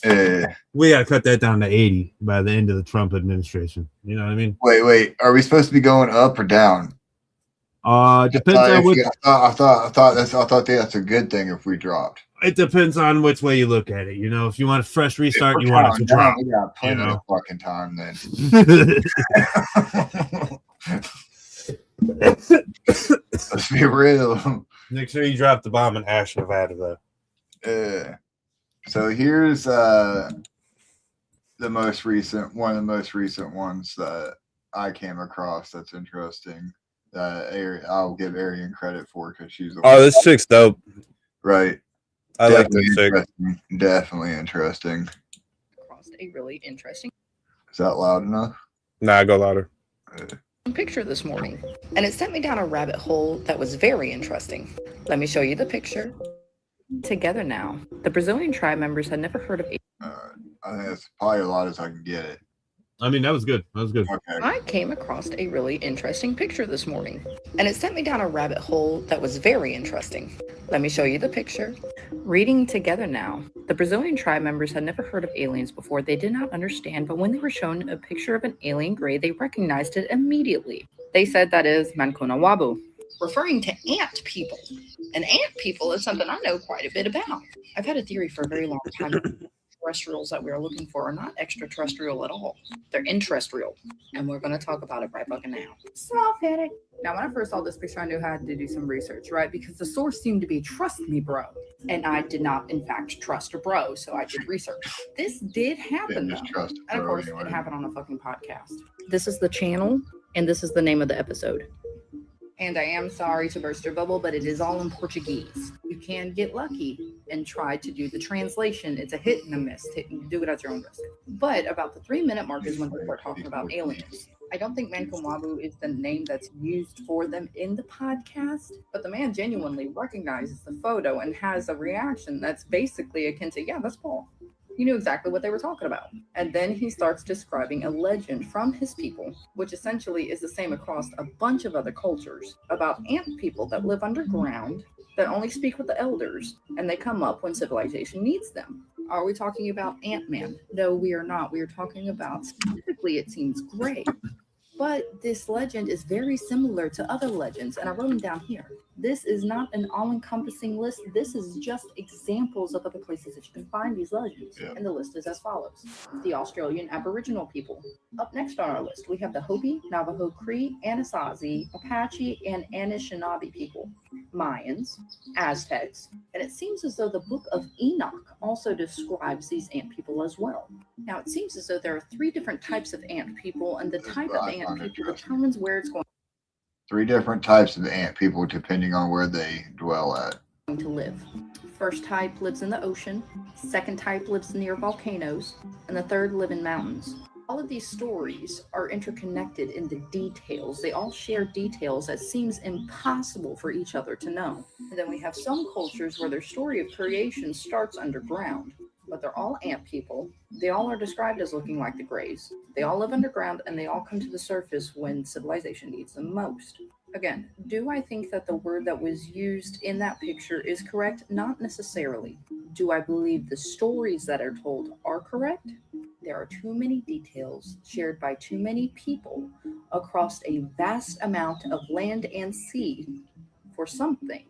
[SPEAKER 2] We gotta cut that down to 80 by the end of the Trump administration. You know what I mean?
[SPEAKER 1] Wait. Are we supposed to be going up or down?
[SPEAKER 2] Depends on which.
[SPEAKER 1] I thought that's a good thing if we dropped.
[SPEAKER 2] It depends on which way you look at it. If you want a fresh restart, you want it to drop.
[SPEAKER 1] We got plenty of fucking time then. Let's be real.
[SPEAKER 2] Make sure you drop the bomb in Ash, Nevada, though.
[SPEAKER 1] So here's one of the most recent ones that I came across that's interesting. I'll give Arian credit for because she's.
[SPEAKER 2] This chick's dope.
[SPEAKER 1] Right.
[SPEAKER 2] I like this chick.
[SPEAKER 1] Definitely interesting.
[SPEAKER 14] Across a really interesting.
[SPEAKER 1] Is that loud enough?
[SPEAKER 2] Nah, go louder.
[SPEAKER 14] Picture this morning, and it sent me down a rabbit hole that was very interesting. Let me show you the picture. Together now, the Brazilian tribe members had never heard of.
[SPEAKER 1] I think that's probably as loud as I can get it.
[SPEAKER 2] I mean, that was good. That was good.
[SPEAKER 1] Okay.
[SPEAKER 14] I came across a really interesting picture this morning, and it sent me down a rabbit hole that was very interesting. Let me show you the picture. Reading together now, the Brazilian tribe members had never heard of aliens before. They did not understand, but when they were shown a picture of an alien gray, they recognized it immediately. They said that is Mancuna Wabu, referring to ant people. And ant people is something I know quite a bit about. I've had a theory for a very long time. Terrestrials that we are looking for are not extraterrestrial at all. They're interrestrial. And we're going to talk about it right fucking now. Small panic. Now, when I first saw this picture, I knew I had to do some research, right? Because the source seemed to be trust me, bro. And I did not, in fact, trust a bro. So I did research. This did happen, though. And of course, it happened on a fucking podcast. This is the channel, and this is the name of the episode. And I am sorry to burst your bubble, but it is all in Portuguese. You can get lucky and try to do the translation. It's a hit and a miss. Do it at your own risk. But about the 3-minute mark is when we start talking about aliens. I don't think Mankumwabu is the name that's used for them in the podcast, but the man genuinely recognizes the photo and has a reaction that's basically akin to, yeah, that's Paul. He knew exactly what they were talking about. And then he starts describing a legend from his people, which essentially is the same across a bunch of other cultures, about ant people that live underground, that only speak with the elders, and they come up when civilization needs them. Are we talking about Ant-Man? No, we are not. We are talking about, specifically, it seems gray. But this legend is very similar to other legends, and I wrote them down here. This is not an all-encompassing list. This is just examples of other places that you can find these legends. Yeah. And the list is as follows. The Australian Aboriginal people. Up next on our list, we have the Hopi, Navajo, Cree, Anasazi, Apache, and Anishinaabe people. Mayans, Aztecs, and it seems as though the Book of Enoch also describes these ant people as well. Now, it seems as though there are 3 different types of ant people, and the type of ant people determines where it's going
[SPEAKER 1] 3 different types of ant people depending on where they dwell at.
[SPEAKER 14] To live. First type lives in the ocean, second type lives near volcanoes, and the third live in mountains. All of these stories are interconnected in the details. They all share details that seems impossible for each other to know. And then we have some cultures where their story of creation starts underground, but they're all ant people. They all are described as looking like the Greys. They all live underground, and they all come to the surface when civilization needs them most. Again, do I think that the word that was used in that picture is correct? Not necessarily. Do I believe the stories that are told are correct? There are too many details shared by too many people across a vast amount of land and sea for something,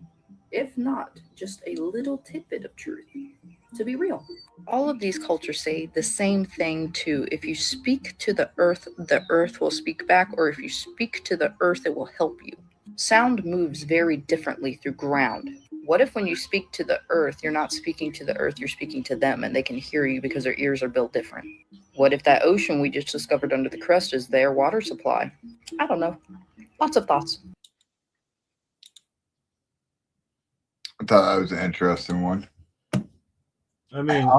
[SPEAKER 14] if not just a little tidbit of truth, to be real. All of these cultures say the same thing too. If you speak to the earth will speak back, or if you speak to the earth, it will help you. Sound moves very differently through ground. What if when you speak to the earth, you're not speaking to the earth, you're speaking to them, and they can hear you because their ears are built different? What if that ocean we just discovered under the crust is their water supply? I don't know. Lots of thoughts.
[SPEAKER 1] I thought that was an interesting one.
[SPEAKER 2] I mean,
[SPEAKER 1] I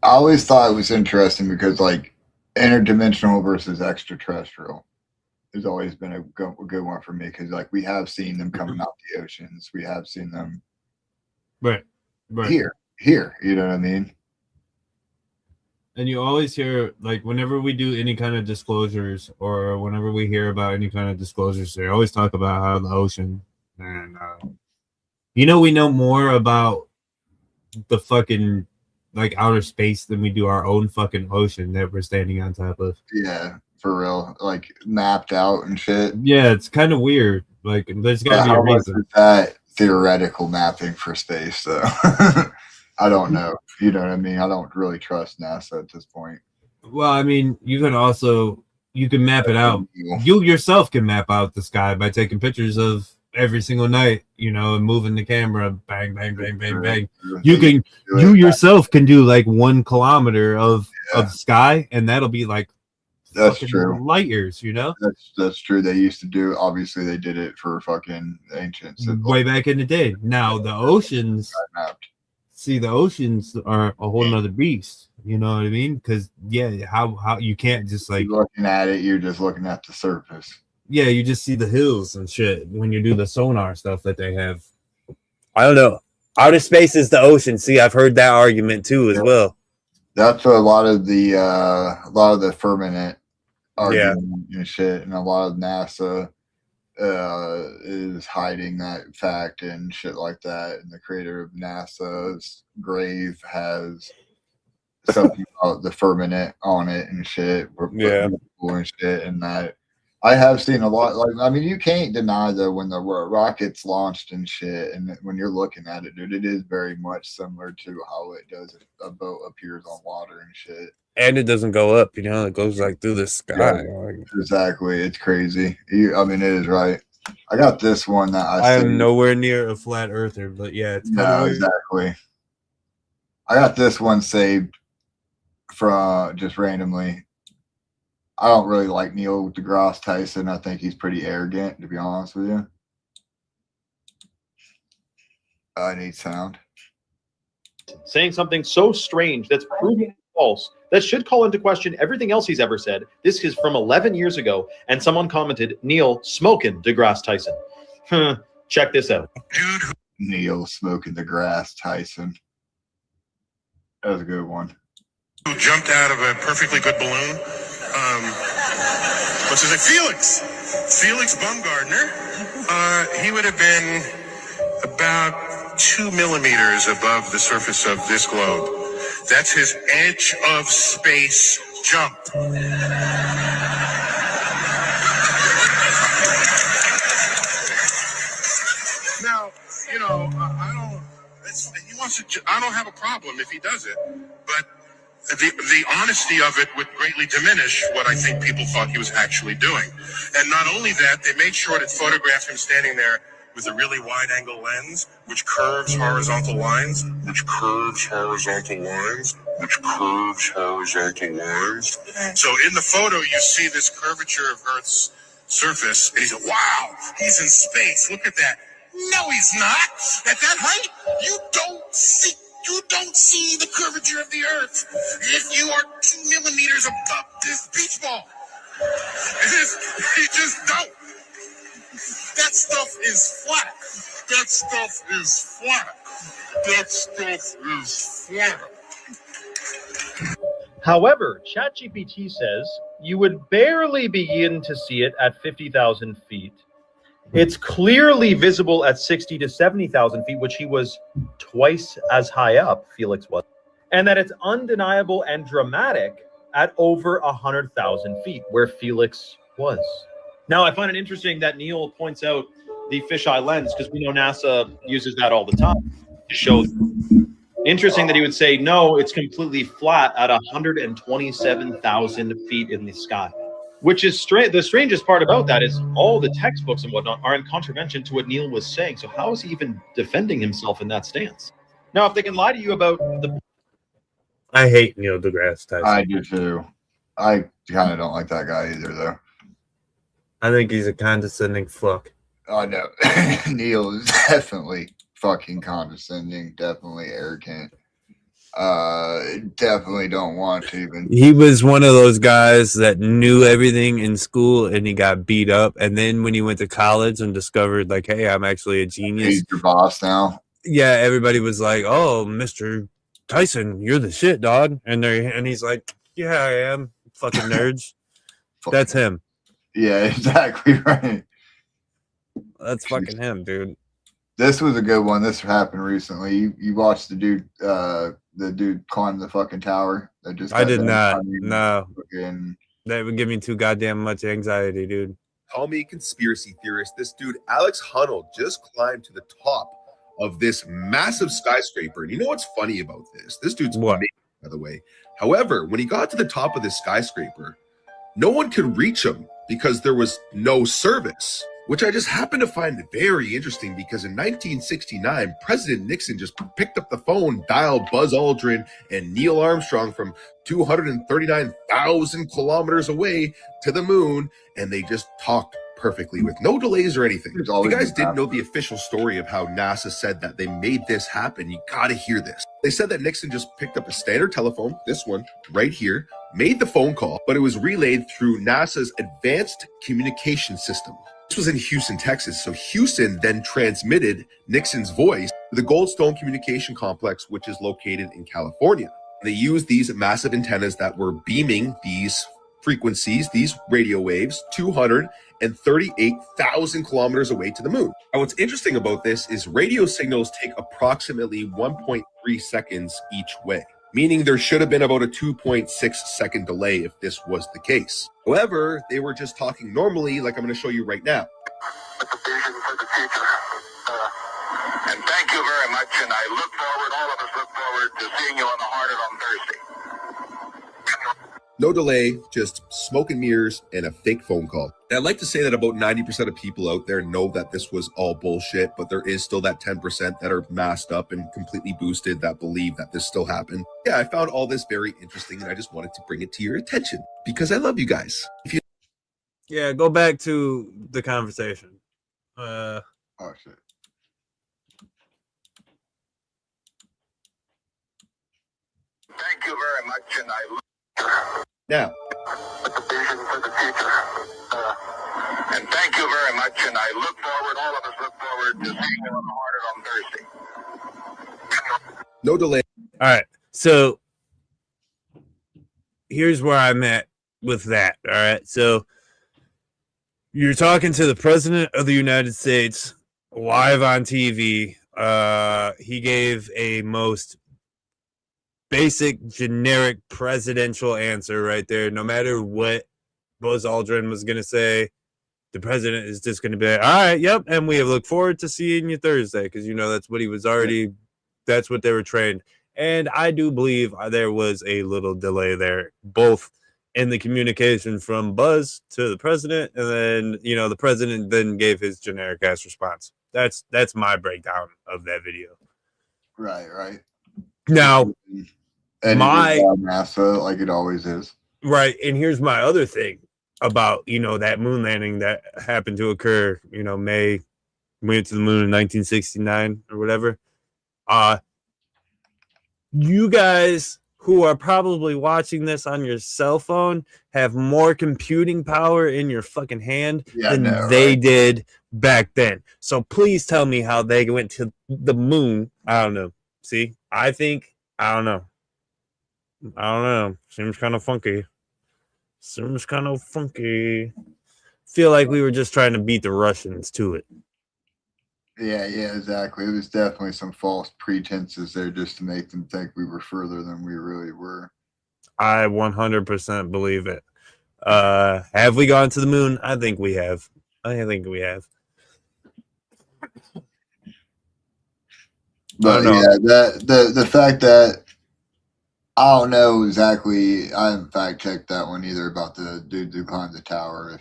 [SPEAKER 1] always thought it was interesting because, like, interdimensional versus extraterrestrial has always been a good one for me because, like, we have seen them coming out the oceans. We have seen them
[SPEAKER 2] right
[SPEAKER 1] here. You know what I mean?
[SPEAKER 2] And you always hear, like, whenever we do any kind of disclosures or whenever we hear about any kind of disclosures, they always talk about how the ocean and we know more about the fucking like outer space than we do our own fucking ocean that we're standing on top of.
[SPEAKER 1] Yeah, for real. Like mapped out and shit.
[SPEAKER 2] Yeah, it's kind of weird. Like there's gotta be a reason.
[SPEAKER 1] That theoretical mapping for space, though. I don't know. You know what I mean? I don't really trust NASA at this point.
[SPEAKER 2] Well, I mean, you can map it out. You yourself can map out the sky by taking pictures of every single night, you know, and moving the camera, bang, bang, bang, bang, bang. You yourself can do like 1 kilometer of sky, and that'll be like
[SPEAKER 1] That's
[SPEAKER 2] fucking
[SPEAKER 1] true.
[SPEAKER 2] light years, you know?
[SPEAKER 1] That's true. They used to do. Obviously, they did it for fucking ancients.
[SPEAKER 2] Way back in the day. Now the oceans. See, the oceans are a whole nother beast. You know what I mean? Because how you can't just like
[SPEAKER 1] you're looking at it. You're just looking at the surface.
[SPEAKER 2] Yeah, you just see the hills and shit when you do the sonar stuff that they have. I don't know. Outer space is the ocean. See, I've heard that argument too as well.
[SPEAKER 1] That's a lot of the firmament argument and shit, and a lot of NASA is hiding that fact and shit like that. And the creator of NASA's grave has something about the firmament on it and shit. And shit, and that. I have seen a lot. Like, I mean, you can't deny though when the rockets launched and shit, and when you're looking at it, dude, it is very much similar to how it does if a boat appears on water and shit.
[SPEAKER 2] And it doesn't go up, you know, it goes like through the sky.
[SPEAKER 1] Yeah, exactly, it's crazy. I mean, it is right. I got this one that I
[SPEAKER 2] am nowhere near a flat earther, but yeah, it's
[SPEAKER 1] exactly. I got this one saved from just randomly. I don't really like Neil deGrasse Tyson. I think he's pretty arrogant, to be honest with you. I need sound.
[SPEAKER 15] Saying something so strange that's proven false that should call into question everything else he's ever said. This is from 11 years ago, and someone commented, Neil smoking deGrasse Tyson. Check this out.
[SPEAKER 1] Neil smoking deGrasse Tyson. That was a good one.
[SPEAKER 8] Who jumped out of a perfectly good balloon? What's his name? Felix Baumgartner. He would have been about 2 millimeters above the surface of this globe. That's his edge of space jump. Now, you know, I don't have a problem if he does it, but the honesty of it would greatly diminish what I think people thought he was actually doing. And not only that, they made sure to photograph him standing there with a really wide-angle lens, which curves horizontal lines, which curves horizontal lines, which curves horizontal lines. So in the photo, you see this curvature of Earth's surface, and he's like, wow, he's in space. Look at that. No, he's not. At that height, you don't see the curvature of the Earth if you are 2 millimeters above this beach ball. You just don't. That stuff is flat. That stuff is flat. That stuff is flat.
[SPEAKER 15] However, ChatGPT says you would barely begin to see it at 50,000 feet. It's clearly visible at 60 to 70,000 feet, which he was twice as high up, Felix was. And that it's undeniable and dramatic at over 100,000 feet, where Felix was. Now, I find it interesting that Neil points out the fisheye lens, because we know NASA uses that all the time to show. Interesting that he would say, no, it's completely flat at 127,000 feet in the sky. Which is the strangest part about that is all the textbooks and whatnot are in contravention to what Neil was saying. So how is he even defending himself in that stance? Now, if they can lie to you about the...
[SPEAKER 2] I hate Neil deGrasse Tyson.
[SPEAKER 1] I do too. I kind of don't like that guy either, though.
[SPEAKER 2] I think he's a condescending fuck.
[SPEAKER 1] Oh, no. Neil is definitely fucking condescending, definitely arrogant. Definitely don't want to even.
[SPEAKER 2] He was one of those guys that knew everything in school and he got beat up. And then when he went to college and discovered, like, hey, I'm actually a genius.
[SPEAKER 1] He's your boss now.
[SPEAKER 2] Yeah, everybody was like, oh, Mr. Tyson, you're the shit, dog. And he's like, yeah, I am. Fucking nerds. That's him.
[SPEAKER 1] Yeah, exactly right.
[SPEAKER 2] That's fucking him, dude.
[SPEAKER 1] This was a good one. This happened recently. You watched the dude climb the fucking tower.
[SPEAKER 2] I did not. No. That would give me too goddamn much anxiety, dude.
[SPEAKER 16] Call me conspiracy theorist. This dude, Alex Honnold, just climbed to the top of this massive skyscraper. And you know what's funny about this? This dude's amazing, by the way. However, when he got to the top of this skyscraper, no one could reach him because there was no service. which I just happen to find very interesting because in 1969, President Nixon just picked up the phone, dialed Buzz Aldrin and Neil Armstrong from 239,000 kilometers away to the moon, and they just talked perfectly with no delays or anything. If you guys didn't know the official story of how NASA said that they made this happen, you gotta hear this. They said that Nixon just picked up a standard telephone, this one right here, made the phone call, but it was relayed through NASA's Advanced Communication System. This was in Houston, Texas. So Houston then transmitted Nixon's voice to the Goldstone Communication Complex, which is located in California. They used these massive antennas that were beaming these frequencies, these radio waves, 238,000 kilometers away to the moon. Now, what's interesting about this is radio signals take approximately 1.3 seconds each way, meaning there should have been about a 2.6 second delay if this was the case. However, they were just talking normally, like I'm going to show you right now.
[SPEAKER 8] And thank you very much, and I look forward, all of us look forward to seeing you on the Heart on Thursday.
[SPEAKER 16] No delay, just smoke and mirrors and a fake phone call. And I'd like to say that about 90% of people out there know that this was all bullshit, but there is still that 10% that are masked up and completely boosted that believe that this still happened. Yeah, I found all this very interesting, and I just wanted to bring it to your attention because I love you guys.
[SPEAKER 2] Yeah, go back to the conversation.
[SPEAKER 1] Oh, shit.
[SPEAKER 8] Thank you very much, and I look
[SPEAKER 16] now.
[SPEAKER 8] And thank you very much, and I look forward, all of us look forward to seeing you on the Heart on Thursday.
[SPEAKER 16] No delay.
[SPEAKER 2] All right, so here's where I'm at with that. All right, so you're talking to the President of the United States live on TV. He gave a most basic, generic presidential answer right there. No matter what Buzz Aldrin was going to say, the president is just going to be like, all right, yep, and we look forward to seeing you Thursday, because, you know, that's what he was already, that's what they were trained. And I do believe there was a little delay there, both in the communication from Buzz to the president, and then, you know, the president then gave his generic ass response. That's my breakdown of that video.
[SPEAKER 1] Right.
[SPEAKER 2] Now, my
[SPEAKER 1] NASA, like it always is.
[SPEAKER 2] Right, and here's my other thing about, you know, that moon landing that happened to occur, you know, we went to the moon in 1969 or whatever. You guys who are probably watching this on your cell phone have more computing power in your fucking hand than they did back then. So please tell me how they went to the moon. I don't know. See, I don't know. Seems kind of funky. Feel like we were just trying to beat the Russians to it.
[SPEAKER 1] Yeah, exactly. It was definitely some false pretenses there just to make them think we were further than we really were.
[SPEAKER 2] I 100% believe it. Have we gone to the moon? I think we have.
[SPEAKER 1] But yeah, the fact that I don't know exactly. I haven't fact checked that one either about the dude who climbed the tower.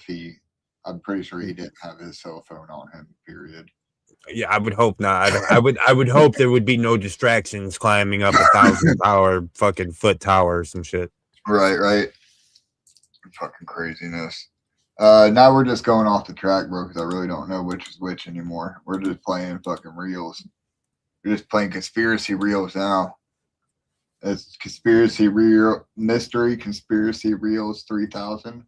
[SPEAKER 1] I'm pretty sure he didn't have his cell phone on him. Period.
[SPEAKER 2] Yeah, I would hope not. I would hope there would be no distractions climbing up 1,000-hour fucking foot tower or some shit.
[SPEAKER 1] Right. Fucking craziness. Now we're just going off the track, bro, because I really don't know which is which anymore. We're just playing fucking reels. We're just playing conspiracy reels now. It's conspiracy real mystery conspiracy reels 3000.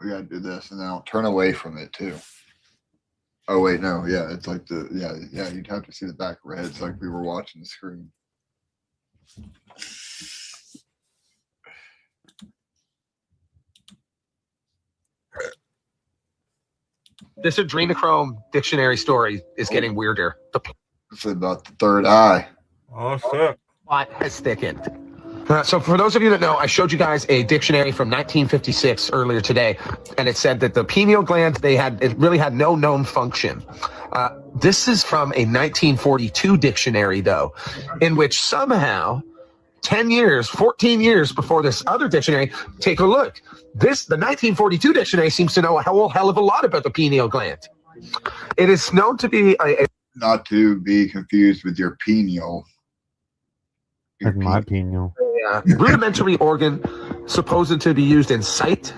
[SPEAKER 1] We gotta do this, and then I'll turn away from it too. Oh wait, no, yeah, it's like you'd have to see the back of our heads like we were watching the screen.
[SPEAKER 17] This adrenochrome dictionary story is getting weirder.
[SPEAKER 1] It's about the third eye.
[SPEAKER 2] Oh, shit.
[SPEAKER 17] Plot has thickened. So for those of you that know, I showed you guys a dictionary from 1956 earlier today, and it said that the pineal gland, it really had no known function. This is from a 1942 dictionary, though, in which somehow 10 years, 14 years before this other dictionary. Take a look. The 1942 dictionary seems to know a whole hell of a lot about the pineal gland. It is known to be
[SPEAKER 1] not to be confused with your pineal.
[SPEAKER 2] Like my pineal.
[SPEAKER 17] Rudimentary organ supposed to be used in sight.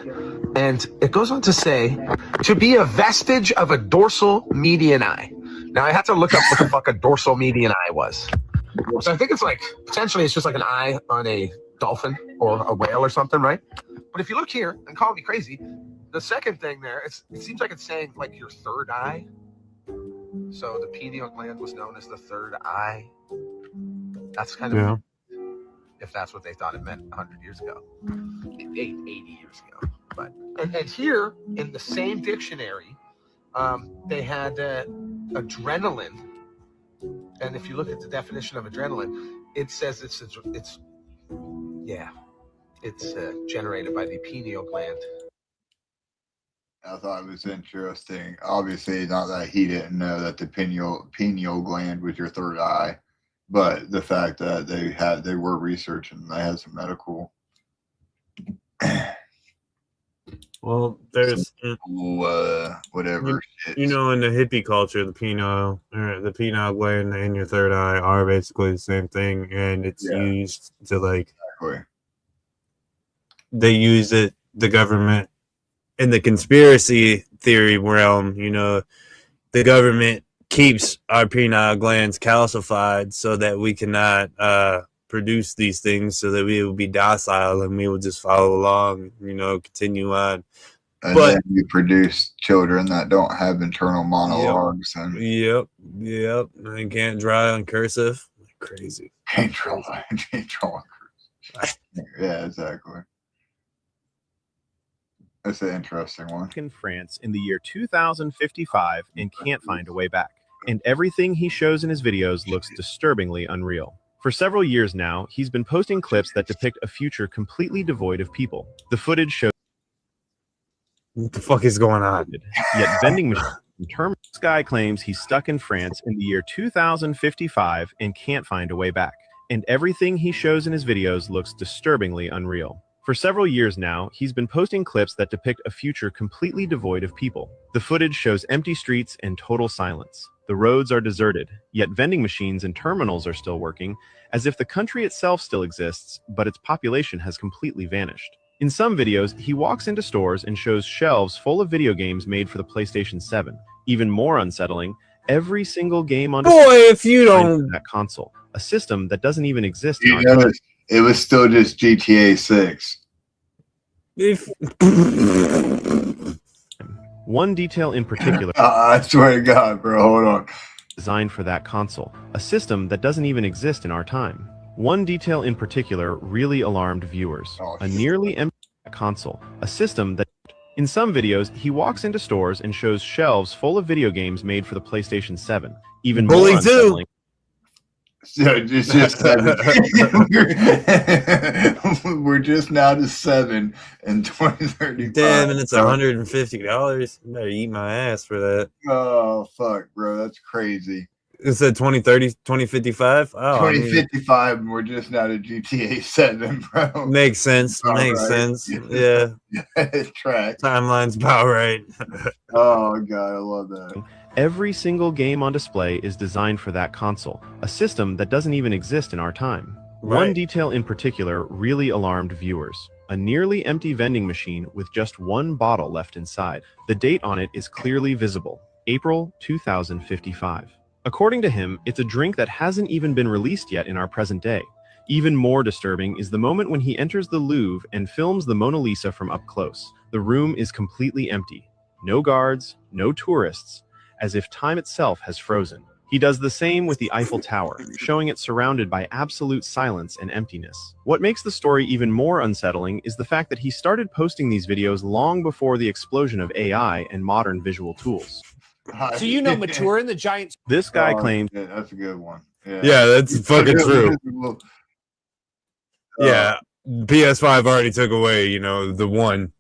[SPEAKER 17] And it goes on to say, to be a vestige of a dorsal median eye. Now, I had to look up what the fuck a dorsal median eye was. So I think it's like, potentially it's just like an eye on a dolphin or a whale or something, right? But if you look here, and call me crazy, the second thing there, it seems like it's saying like your third eye. So the pineal gland was known as the third eye. That's kind of, if that's what they thought it meant 100 years ago, 80 years ago. But and here in the same dictionary, they had adrenaline. And if you look at the definition of adrenaline, it says it's generated by the pineal gland.
[SPEAKER 1] I thought it was interesting. Obviously, not that he didn't know that the pineal gland was your third eye, but the fact that they were researching, they had some medical.
[SPEAKER 2] Well, there's
[SPEAKER 1] whatever.
[SPEAKER 2] You know, in the hippie culture, the pineal gland and your third eye are basically the same thing, and it's used to like.
[SPEAKER 1] Exactly.
[SPEAKER 2] They use it. The government in the conspiracy theory realm, you know, the government keeps our pineal glands calcified so that we cannot produce these things, so that we will be docile and we will just follow along, you know, continue on.
[SPEAKER 1] And then you produce children that don't have internal monologues.
[SPEAKER 2] Yep. And can't draw in cursive. Crazy.
[SPEAKER 1] Can't draw in cursive. Yeah, exactly. That's an interesting one.
[SPEAKER 18] In France in the year 2055 and can't find a way back. And everything he shows in his videos looks disturbingly unreal. For several years now, he's been posting clips that depict a future completely devoid of people. The footage shows...
[SPEAKER 2] What the fuck is going on?
[SPEAKER 18] Yet vending machines in terms, this guy claims he's stuck in France in the year 2055 and can't find a way back. And everything he shows in his videos looks disturbingly unreal. For several years now, he's been posting clips that depict a future completely devoid of people. The footage shows empty streets and total silence. The roads are deserted, yet vending machines and terminals are still working, as if the country itself still exists, but its population has completely vanished. In some videos, he walks into stores and shows shelves full of video games made for the PlayStation 7. Even more unsettling, every single game on
[SPEAKER 2] if you don't
[SPEAKER 18] that console, a system that doesn't even exist.
[SPEAKER 1] It was still just GTA 6.
[SPEAKER 18] One detail in particular.
[SPEAKER 1] I swear to God, bro. Hold on.
[SPEAKER 18] Designed for that console, a system that doesn't even exist in our time. One detail in particular really alarmed viewers. A nearly empty console, a system that... In some videos, he walks into stores and shows shelves full of video games made for the PlayStation 7. Even more unsettling.
[SPEAKER 1] So it's just 7. We're just now to 7 in 2035.
[SPEAKER 2] Damn, and it's $150. You better eat my ass for that.
[SPEAKER 1] Oh fuck, bro, that's crazy.
[SPEAKER 2] It said 2030, 2055. Oh,
[SPEAKER 1] 2055, and we're just now to GTA 7, bro.
[SPEAKER 2] Makes sense. Makes sense. Yeah.
[SPEAKER 1] It tracks.
[SPEAKER 2] Timeline's about right.
[SPEAKER 1] Oh god, I love that.
[SPEAKER 18] Every single game on display is designed for that console, a system that doesn't even exist in our time. One detail in particular really alarmed viewers. A nearly empty vending machine with just one bottle left inside. The date on it is clearly visible, April 2055. According to him, it's a drink that hasn't even been released yet in our present day. Even more disturbing is the moment when he enters the Louvre and films the Mona Lisa from up close. The room is completely empty. No guards, no tourists, as if time itself has frozen. He does the same with the Eiffel Tower, showing it surrounded by absolute silence and emptiness. What makes the story even more unsettling is the fact that he started posting these videos long before the explosion of AI and modern visual tools.
[SPEAKER 19] So you know Mature and the Giants.
[SPEAKER 18] This guy claims...
[SPEAKER 1] Yeah, that's a good one.
[SPEAKER 2] Yeah, that's fucking true. Yeah, PS5 already took away, you know, the one.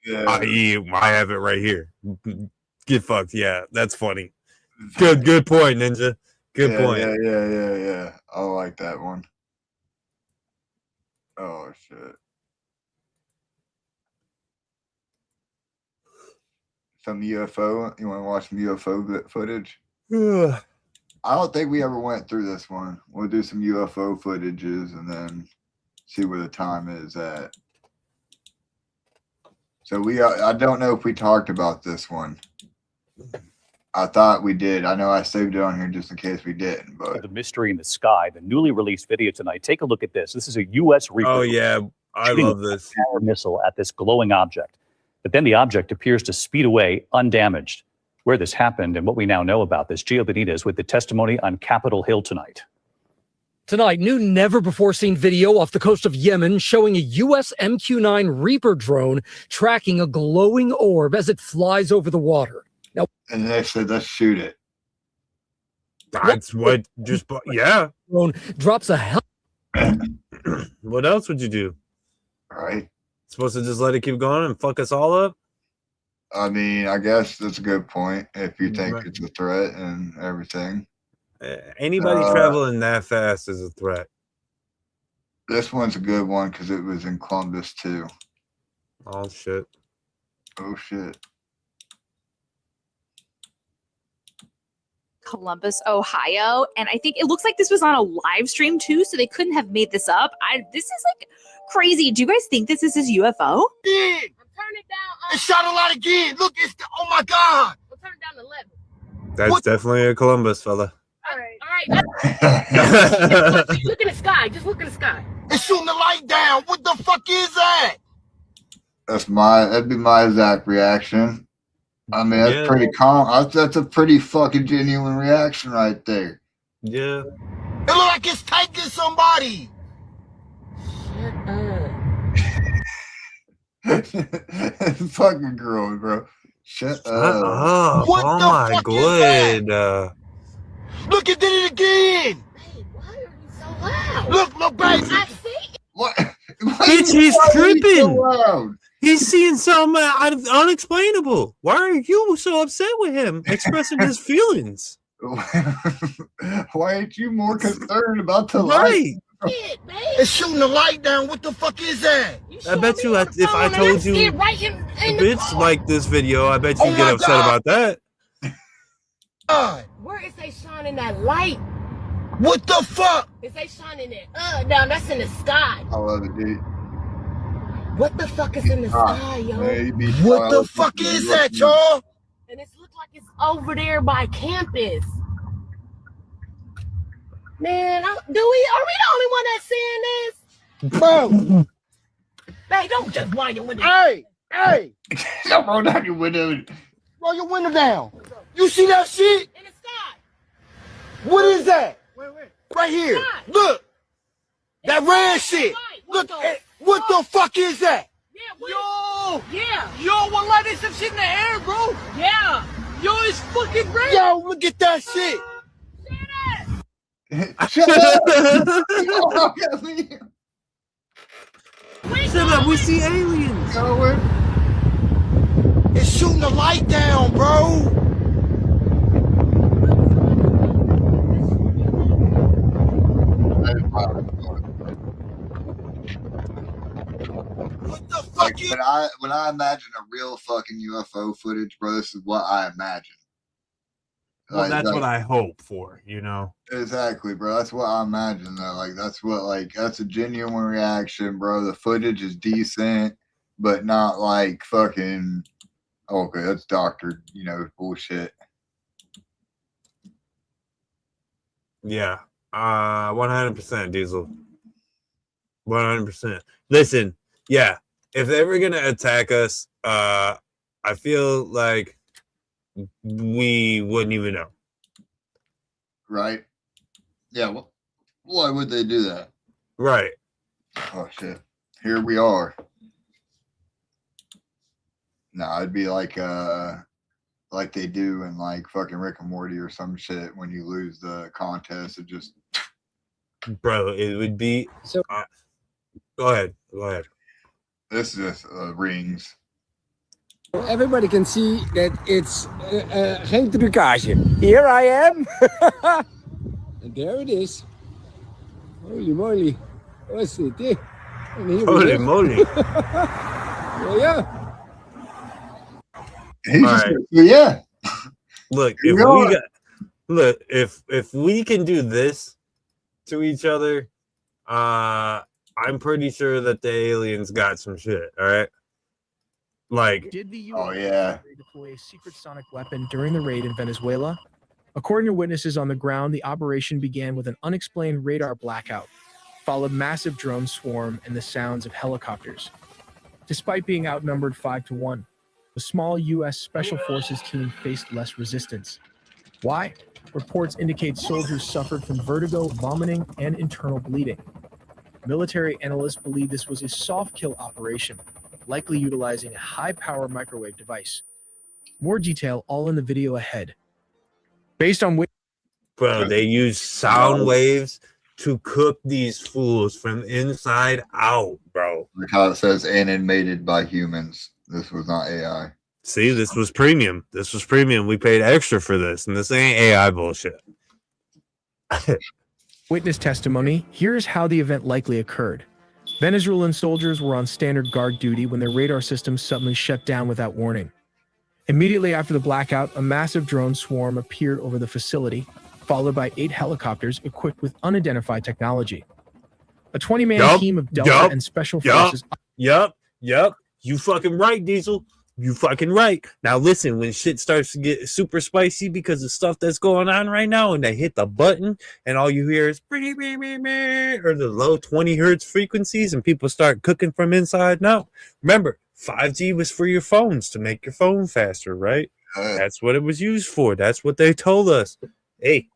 [SPEAKER 1] Yeah.
[SPEAKER 2] I.e., I have it right here. Get fucked. Yeah, that's funny. Good point, Ninja. Good point.
[SPEAKER 1] Yeah. I like that one. Oh shit. Some UFO. You want to watch some UFO footage? I don't think we ever went through this one. We'll do some UFO footages and then see where the time is at. So I don't know if we talked about this one. I thought we did. I know I saved it on here just in case we didn't. But
[SPEAKER 20] the mystery in the sky, the newly released video tonight. Take a look at this. This is a U.S. Reaper.
[SPEAKER 2] Oh yeah, I love this.
[SPEAKER 20] A missile at this glowing object, but then the object appears to speed away undamaged. Where this happened and what we now know about this, Gio Benitez with the testimony on Capitol Hill tonight.
[SPEAKER 21] Tonight, new never-before-seen video off the coast of Yemen showing a U.S. MQ-9 Reaper drone tracking a glowing orb as it flies over the water. Now,
[SPEAKER 1] and they said, let's shoot it.
[SPEAKER 2] That's what just, yeah.
[SPEAKER 21] Drone drops a hell.
[SPEAKER 2] What else would you do?
[SPEAKER 1] Right.
[SPEAKER 2] Supposed to just let it keep going and fuck us all up?
[SPEAKER 1] I mean, I guess that's a good point if you think it's a threat and everything.
[SPEAKER 2] Anybody traveling that fast is a threat.
[SPEAKER 1] This one's a good one because it was in Columbus too.
[SPEAKER 2] Oh shit.
[SPEAKER 1] Oh shit.
[SPEAKER 22] Columbus, Ohio, and I think it looks like this was on a live stream too, so they couldn't have made this up. This is like crazy. Do you guys think this is his UFO?
[SPEAKER 9] Yeah. Turn it down. It shot a lot again. Look, oh my God. We'll turn it down to 11.
[SPEAKER 2] That's definitely a Columbus fella.
[SPEAKER 9] All right. Just look in the sky. Just look in the sky. It's shooting the light down. What the fuck is that?
[SPEAKER 1] That'd be my exact reaction. I mean, that's pretty calm. That's a pretty fucking genuine reaction right there.
[SPEAKER 2] Yeah.
[SPEAKER 9] It look like it's taking somebody. Shut up.
[SPEAKER 1] Fucking girl, bro. Shut up.
[SPEAKER 2] Oh,
[SPEAKER 9] What
[SPEAKER 2] oh
[SPEAKER 9] the
[SPEAKER 2] my
[SPEAKER 9] fuck
[SPEAKER 2] god.
[SPEAKER 9] Look, it did it again. Hey, why are you so loud? Look, baby. I see.
[SPEAKER 1] What?
[SPEAKER 2] Bitch, he's tripping. He's seeing something unexplainable. Why are you so upset with him expressing his feelings?
[SPEAKER 1] Why aren't you more concerned about the
[SPEAKER 2] light?
[SPEAKER 9] It's shooting the light down. What the fuck is that?
[SPEAKER 2] I bet you if I told you bitch like this video, I bet you get upset about that.
[SPEAKER 9] Where is they shining that light? What the fuck? Is they shining it? Down, that's in the sky.
[SPEAKER 1] I love it, dude.
[SPEAKER 9] What the fuck is in the sky, yo? What the fuck is that, y'all? And it looks like it's over there by campus. Man, are we the only one that's seeing this? Bro. Hey, don't just wind your window. Hey.
[SPEAKER 1] Don't roll down your window.
[SPEAKER 9] Roll your window down. You see that shit? In the sky. What is that? Wait. Right here. Sky. Look. That red shit. Look. What the fuck is that? Yeah, Yo, what light is some shit in the air, bro? Yeah. Yo, it's fucking red. Yo, look at that shit.
[SPEAKER 1] Shut up.
[SPEAKER 2] Shut up, we see aliens.
[SPEAKER 9] It's shooting the light down, bro. What the fuck
[SPEAKER 1] when I imagine a real fucking UFO footage, bro, this is what I imagine.
[SPEAKER 2] Well, that's what I hope for, you know.
[SPEAKER 1] Exactly, bro. That's what I imagine though. That's a genuine reaction, bro. The footage is decent, but not like fucking okay, that's doctored, bullshit.
[SPEAKER 2] Yeah. 100% Diesel. 100%. Listen, yeah, if they were gonna attack us, I feel like we wouldn't even know.
[SPEAKER 1] Right? Yeah, well, why would they do that?
[SPEAKER 2] Right.
[SPEAKER 1] Oh shit. Here we are. No, it'd be like they do in like fucking Rick and Morty or some shit when you lose the contest. It just
[SPEAKER 2] bro, it would be so go ahead.
[SPEAKER 1] This is just rings.
[SPEAKER 23] Everybody can see that it's geen trucage. Here I am. And there it is. Holy moly. What's it?
[SPEAKER 2] Holy moly.
[SPEAKER 23] Well, yeah.
[SPEAKER 1] Yeah.
[SPEAKER 2] Look,
[SPEAKER 1] You
[SPEAKER 2] if
[SPEAKER 1] know
[SPEAKER 2] we
[SPEAKER 1] it.
[SPEAKER 2] got if we can do this to each other, I'm pretty sure that the aliens got some shit. All right. Like,
[SPEAKER 4] Did the
[SPEAKER 1] oh
[SPEAKER 4] U.S.
[SPEAKER 1] yeah,
[SPEAKER 4] deploy a secret sonic weapon during the raid in Venezuela? According to witnesses on the ground, the operation began with an unexplained radar blackout, followed massive drone swarm and the sounds of helicopters. Despite being outnumbered 5-1, the small U.S. Special Forces team faced less resistance. Why? Reports indicate soldiers suffered from vertigo, vomiting, and internal bleeding. Military analysts believe this was a soft kill operation, likely utilizing a high-power microwave device. More detail all in the video ahead. Based on
[SPEAKER 2] bro, they use sound waves to cook these fools from inside out, bro.
[SPEAKER 1] Like how it says animated by humans. This was not AI.
[SPEAKER 2] See, this was premium. This was premium. We paid extra for this, and this ain't AI bullshit.
[SPEAKER 4] witness testimony, here's how the event likely occurred. Venezuelan soldiers were on standard guard duty when their radar systems suddenly shut down without warning. Immediately after the blackout, a massive drone swarm appeared over the facility, followed by 8 helicopters equipped with unidentified technology. A 20-man team of Delta and Special Forces...
[SPEAKER 2] Yup. You fucking right, Diesel. You fucking right. Now listen, when shit starts to get super spicy because of stuff that's going on right now, and they hit the button, and all you hear is or the low 20 hertz frequencies, and people start cooking from inside. No, remember, 5G was for your phones to make your phone faster, right? That's what it was used for. That's what they told us. Hey,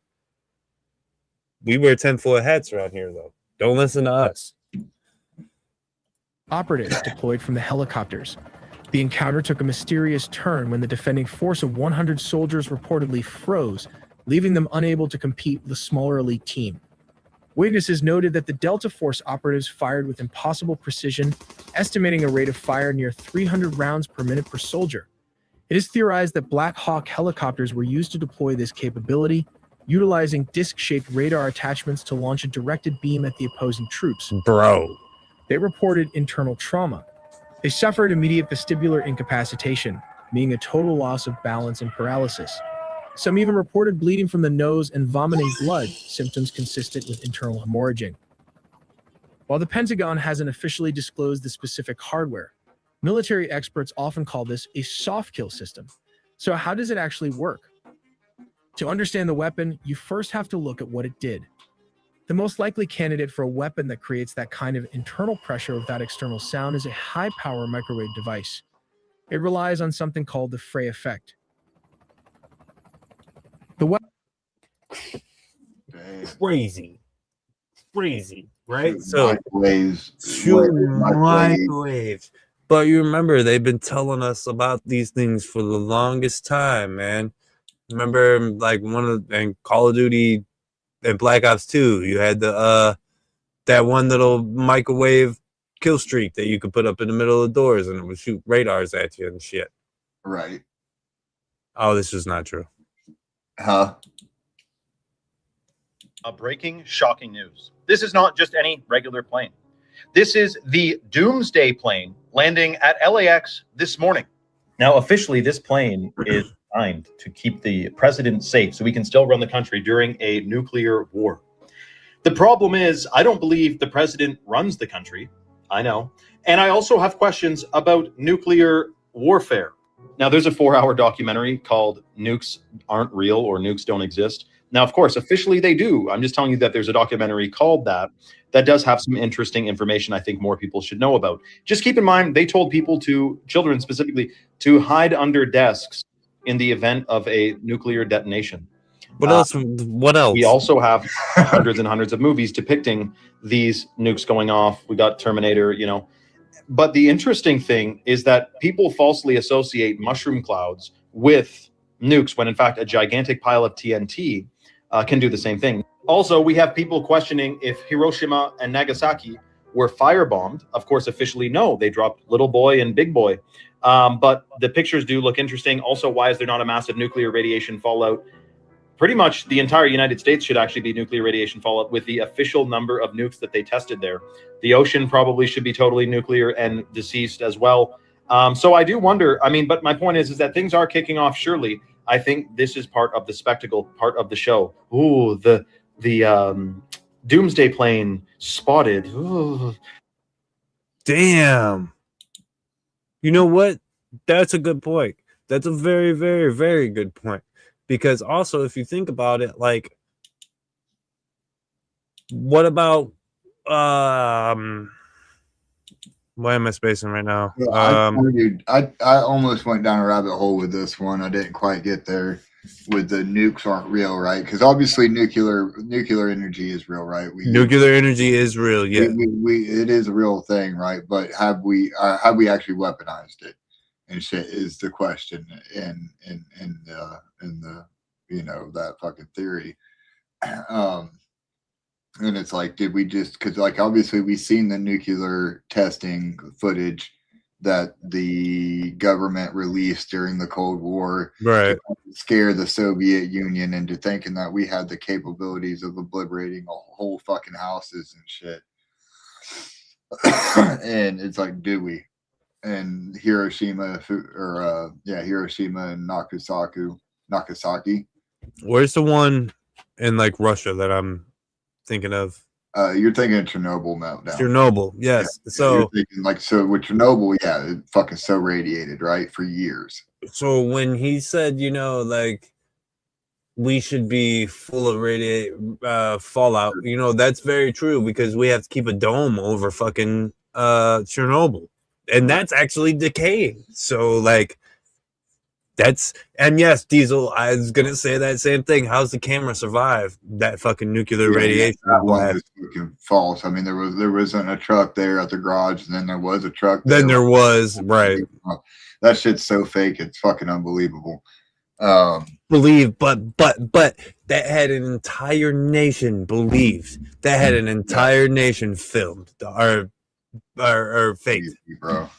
[SPEAKER 2] we wear 10-foot hats around here, though. Don't listen to us.
[SPEAKER 4] Operatives deployed from the helicopters. The encounter took a mysterious turn when the defending force of 100 soldiers reportedly froze, leaving them unable to compete with a smaller elite team. Witnesses noted that the Delta Force operatives fired with impossible precision, estimating a rate of fire near 300 rounds per minute per soldier. It is theorized that Black Hawk helicopters were used to deploy this capability, utilizing disc-shaped radar attachments to launch a directed beam at the opposing troops.
[SPEAKER 2] Bro.
[SPEAKER 4] They reported internal trauma. They suffered immediate vestibular incapacitation, meaning a total loss of balance and paralysis. Some even reported bleeding from the nose and vomiting blood, symptoms consistent with internal hemorrhaging. While the Pentagon hasn't officially disclosed the specific hardware, military experts often call this a soft kill system. So how does it actually work? To understand the weapon, you first have to look at what it did. The most likely candidate for a weapon that creates that kind of internal pressure without external sound is a high-power microwave device. It relies on something called the Frey effect. The weapon...
[SPEAKER 2] Crazy, right?
[SPEAKER 1] Microwaves.
[SPEAKER 2] Microwaves. But you remember, they've been telling us about these things for the longest time, man. Remember, like and Call of Duty and Black Ops 2, you had the that one little microwave kill streak that you could put up in the middle of the doors, and it would shoot radars at you and shit.
[SPEAKER 1] Right.
[SPEAKER 2] Oh, this is not true.
[SPEAKER 1] Huh?
[SPEAKER 15] Breaking, shocking news. This is not just any regular plane. This is the Doomsday plane landing at LAX this morning. Now, officially, this plane is designed to keep the president safe so we can still run the country during a nuclear war. The problem is, I don't believe the president runs the country. I know. And I also have questions about nuclear warfare. Now, there's a 4-hour documentary called Nukes Aren't Real or Nukes Don't Exist. Now, of course, officially they do. I'm just telling you that there's a documentary called that does have some interesting information I think more people should know about. Just keep in mind, they told people children specifically, to hide under desks in the event of a nuclear detonation.
[SPEAKER 2] What else? What else?
[SPEAKER 15] We also have hundreds and hundreds of movies depicting these nukes going off. We got Terminator, But the interesting thing is that people falsely associate mushroom clouds with nukes when in fact a gigantic pile of TNT can do the same thing. Also, we have people questioning if Hiroshima and Nagasaki were firebombed. Of course, officially, no. They dropped Little Boy and Big Boy. But the pictures do look interesting. Also, why is there not a massive nuclear radiation fallout pretty much the entire United States should actually be nuclear radiation fallout with the official number of nukes that they tested there. The ocean probably should be totally nuclear and deceased as well. So I do wonder, I mean, but my point is that things are kicking off surely. I think this is part of the spectacle, part of the show. Ooh, the doomsday plane spotted. Ooh.
[SPEAKER 2] Damn. You know what? That's a good point. That's a very, very, very good point. Because also, if you think about it, like, what about why am I spacing right now?
[SPEAKER 1] I almost went down a rabbit hole with this one. I didn't quite get there with the nukes aren't real, right? Because obviously nuclear energy is real, right?
[SPEAKER 2] Nuclear energy is real, yeah.
[SPEAKER 1] It is a real thing, right? But have we actually weaponized it? And shit is the question in the you know, that fucking theory. And it's like, did we just, because like obviously we've seen the nuclear testing footage that the government released during the Cold War,
[SPEAKER 2] right,
[SPEAKER 1] to scare the Soviet Union into thinking that we had the capabilities of obliterating whole fucking houses and shit. And it's like, do we? And Hiroshima and Nagasaki.
[SPEAKER 2] Where's the one in like Russia that I'm thinking of?
[SPEAKER 1] You're thinking of Chernobyl meltdown.
[SPEAKER 2] Chernobyl, yes.
[SPEAKER 1] Yeah,
[SPEAKER 2] so
[SPEAKER 1] you're thinking like, so with Chernobyl, yeah, it fucking so radiated, right, for years.
[SPEAKER 2] So when he said, you know, like we should be full of fallout, you know, that's very true because we have to keep a dome over fucking Chernobyl, and that's actually decaying. So like that's, and yes, Diesel, I was gonna say that same thing. How's the camera survive that fucking nuclear radiation?
[SPEAKER 1] That one is fucking false. I mean, there wasn't a truck there at the garage, and then there was a truck.
[SPEAKER 2] Then there was, right.
[SPEAKER 1] That shit's so fake, it's fucking unbelievable.
[SPEAKER 2] But that had an entire nation believed. That had an entire nation filmed or faked,
[SPEAKER 1] bro.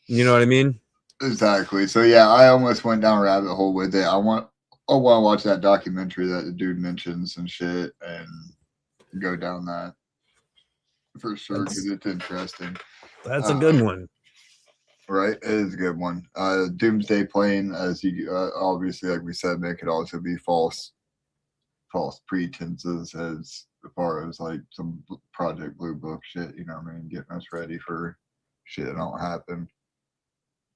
[SPEAKER 2] You know what I mean?
[SPEAKER 1] Exactly. So yeah, I almost went down a rabbit hole with it. I want to watch that documentary that the dude mentions and shit, and go down that for sure because it's interesting.
[SPEAKER 2] That's a good one.
[SPEAKER 1] Right, it is a good one. Doomsday plane, as you obviously, like we said, it could also be false pretenses as far as like some Project Blue Book shit. You know what I mean? Getting us ready for shit that don't happen.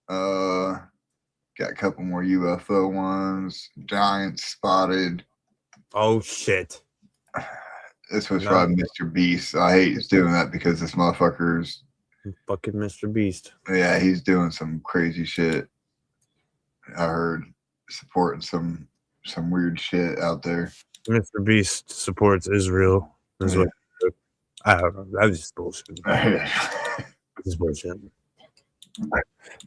[SPEAKER 1] Got a couple more UFO ones. Giants spotted.
[SPEAKER 2] Oh shit!
[SPEAKER 1] This was from Mr. Beast. I hate doing that because this motherfucker's
[SPEAKER 2] fucking Mr. Beast.
[SPEAKER 1] Yeah, he's doing some crazy shit. I heard supporting some weird shit out there.
[SPEAKER 2] Mr. Beast supports Israel. Is what I don't know. That's just bullshit. It's bullshit.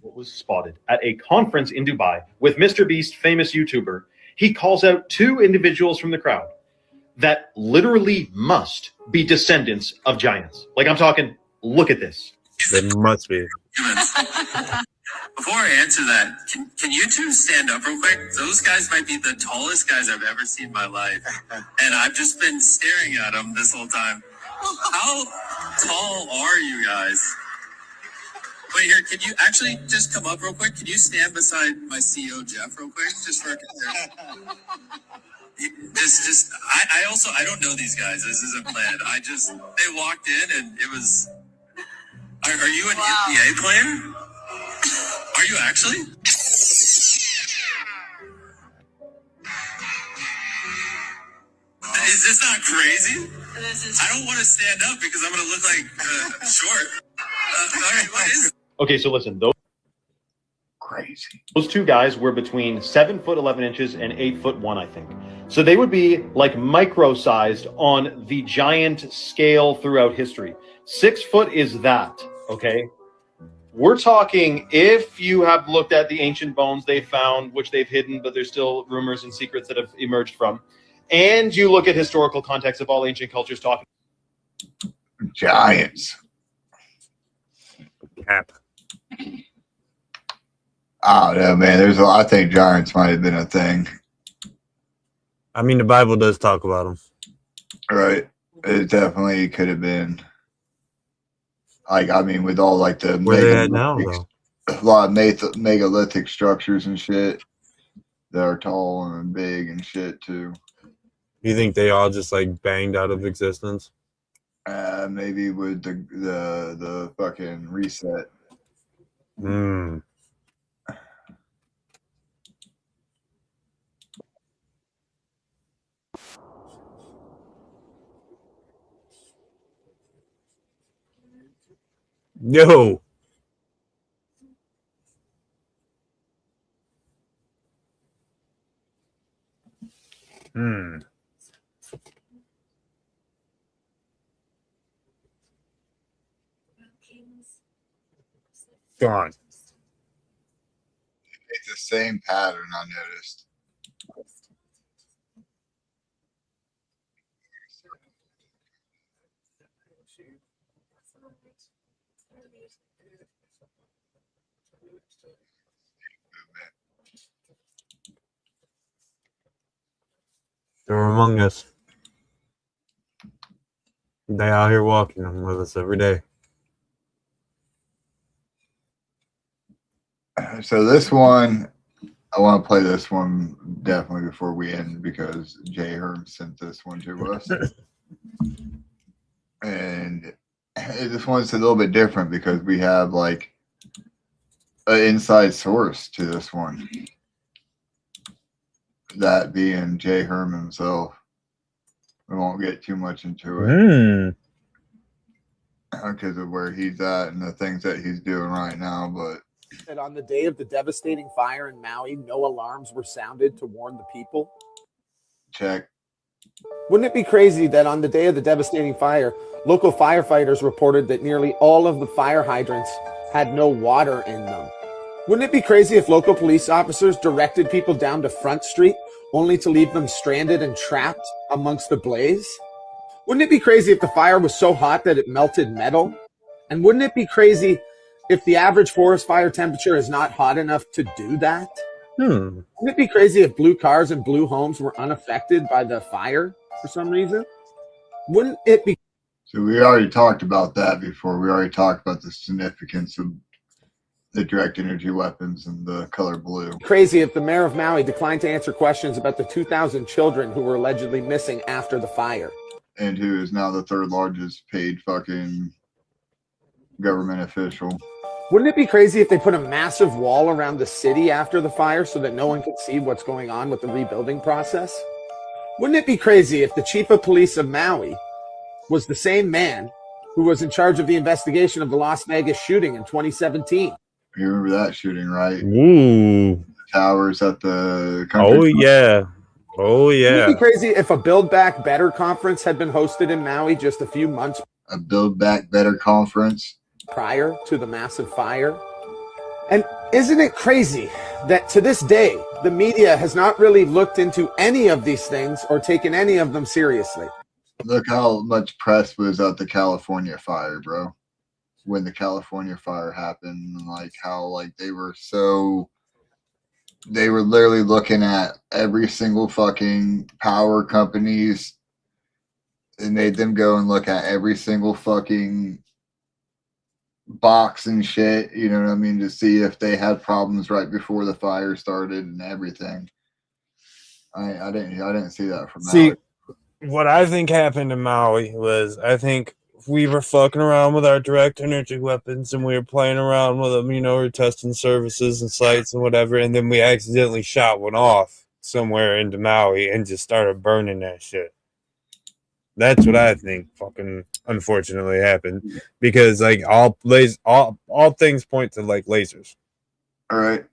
[SPEAKER 15] What was spotted at a conference in Dubai with Mr. Beast, famous YouTuber. He calls out two individuals from the crowd that literally must be descendants of giants. Like, I'm talking, look at this.
[SPEAKER 2] They must be.
[SPEAKER 3] Before I answer that, can you two stand up real quick? Those guys might be the tallest guys I've ever seen in my life. And I've just been staring at them this whole time. How tall are you guys? Wait here, can you actually just come up real quick? Can you stand beside my CEO, Jeff, real quick? Just for I don't know these guys. This isn't planned. They walked in and it was... Are you an NBA player? Are you actually? Is this not crazy? I don't want to stand up because I'm going to look like short. What is...
[SPEAKER 15] Okay, so listen, those
[SPEAKER 1] crazy.
[SPEAKER 15] Those two guys were between 7 foot 11 inches and 8 foot 1, I think. So they would be like micro-sized on the giant scale throughout history. 6 foot is that, okay? We're talking, if you have looked at the ancient bones they found, which they've hidden, but there's still rumors and secrets that have emerged from, and you look at historical context of all ancient cultures talking.
[SPEAKER 1] Giants.
[SPEAKER 2] Cap.
[SPEAKER 1] I don't know, man. I think giants might have been a thing.
[SPEAKER 2] I mean, the Bible does talk about them.
[SPEAKER 1] Right. It definitely could have been. Like, I mean, with all like the
[SPEAKER 2] Where they at now, though?
[SPEAKER 1] a lot of megalithic structures and shit that are tall and big and shit too.
[SPEAKER 2] You think they all just like banged out of existence?
[SPEAKER 1] Maybe with the fucking reset.
[SPEAKER 2] Hmm. Yo. Hmm. Gone.
[SPEAKER 1] It's the same pattern I noticed.
[SPEAKER 2] They're among us. They out here walking them with us every day.
[SPEAKER 1] So this one, I want to play this one definitely before we end because Jay Herm sent this one to us. And this one's a little bit different because we have like an inside source to this one. That being Jay Herm himself. We won't get too much into it because of where he's at and the things that he's doing right now. But
[SPEAKER 19] that on the day of the devastating fire in Maui, no alarms were sounded to warn the people?
[SPEAKER 1] Check.
[SPEAKER 19] Wouldn't it be crazy that on the day of the devastating fire, local firefighters reported that nearly all of the fire hydrants had no water in them? Wouldn't it be crazy if local police officers directed people down to Front Street only to leave them stranded and trapped amongst the blaze? Wouldn't it be crazy if the fire was so hot that it melted metal? And wouldn't it be crazy if the average forest fire temperature is not hot enough to do that? Wouldn't it be crazy if blue cars and blue homes were unaffected by the fire for some reason? Wouldn't it be?
[SPEAKER 1] So we already talked about that before. We already talked about the significance of the direct energy weapons and the color blue.
[SPEAKER 19] Crazy if the mayor of Maui declined to answer questions about the 2,000 children who were allegedly missing after the fire.
[SPEAKER 1] And who is now the third largest paid fucking government official.
[SPEAKER 19] Wouldn't it be crazy if they put a massive wall around the city after the fire so that no one could see what's going on with the rebuilding process? Wouldn't it be crazy if the chief of police of Maui was the same man who was in charge of the investigation of the Las Vegas shooting in 2017?
[SPEAKER 1] You remember that shooting, right?
[SPEAKER 2] Ooh.
[SPEAKER 1] The towers at the
[SPEAKER 2] country club. Yeah. Oh, yeah.
[SPEAKER 19] Wouldn't it be crazy if a Build Back Better conference had been hosted in Maui just a few months?
[SPEAKER 1] A Build Back Better conference?
[SPEAKER 19] Prior to the massive fire? And isn't it crazy that to this day, the media has not really looked into any of these things or taken any of them seriously?
[SPEAKER 1] Look how much press was at the California fire, bro. When the California fire happened, and like how like they were literally looking at every single fucking power companies and made them go and look at every single fucking box and shit, you know what I mean, to see if they had problems right before the fire started and everything. I didn't see that from
[SPEAKER 2] See,
[SPEAKER 1] Maui.
[SPEAKER 2] what I think happened in Maui was I think we were fucking around with our direct energy weapons and we were playing around with them, you know, we're testing services and sites and whatever, and then we accidentally shot one off somewhere into Maui and just started burning that shit. That's what I think fucking unfortunately happened because like all things point to like lasers.
[SPEAKER 1] All right.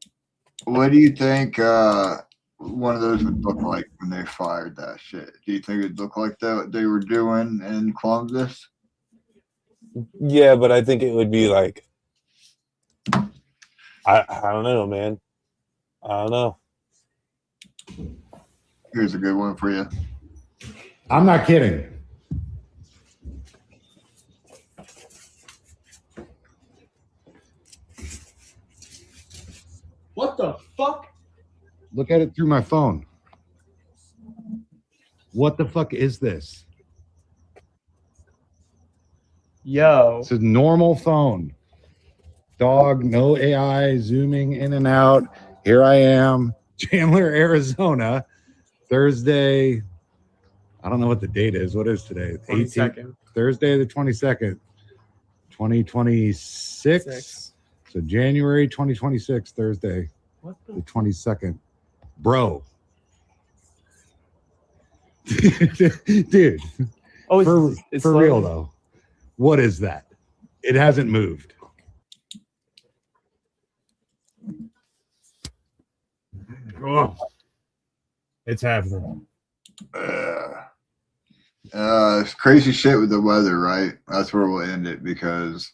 [SPEAKER 1] What do you think one of those would look like when they fired that shit? Do you think it'd look like that what they were doing in Columbus?
[SPEAKER 2] Yeah, but I think it would be like I don't know, man. I don't know.
[SPEAKER 1] Here's a good one for you.
[SPEAKER 5] I'm not kidding.
[SPEAKER 6] What the fuck?
[SPEAKER 5] Look at it through my phone. What the fuck is this?
[SPEAKER 15] Yo.
[SPEAKER 5] It's a normal phone. Dog, no AI, zooming in and out. Here I am, Chandler, Arizona, Thursday. I don't know what the date is. What is today?
[SPEAKER 4] 22nd.
[SPEAKER 5] Thursday the 22nd, 2026. So January 2026, Thursday, the 22nd. Bro. Dude.
[SPEAKER 6] Oh, it's
[SPEAKER 5] for real though. What is that? It hasn't moved.
[SPEAKER 2] Oh, it's happening.
[SPEAKER 1] It's crazy shit with the weather, right? That's where we'll end it because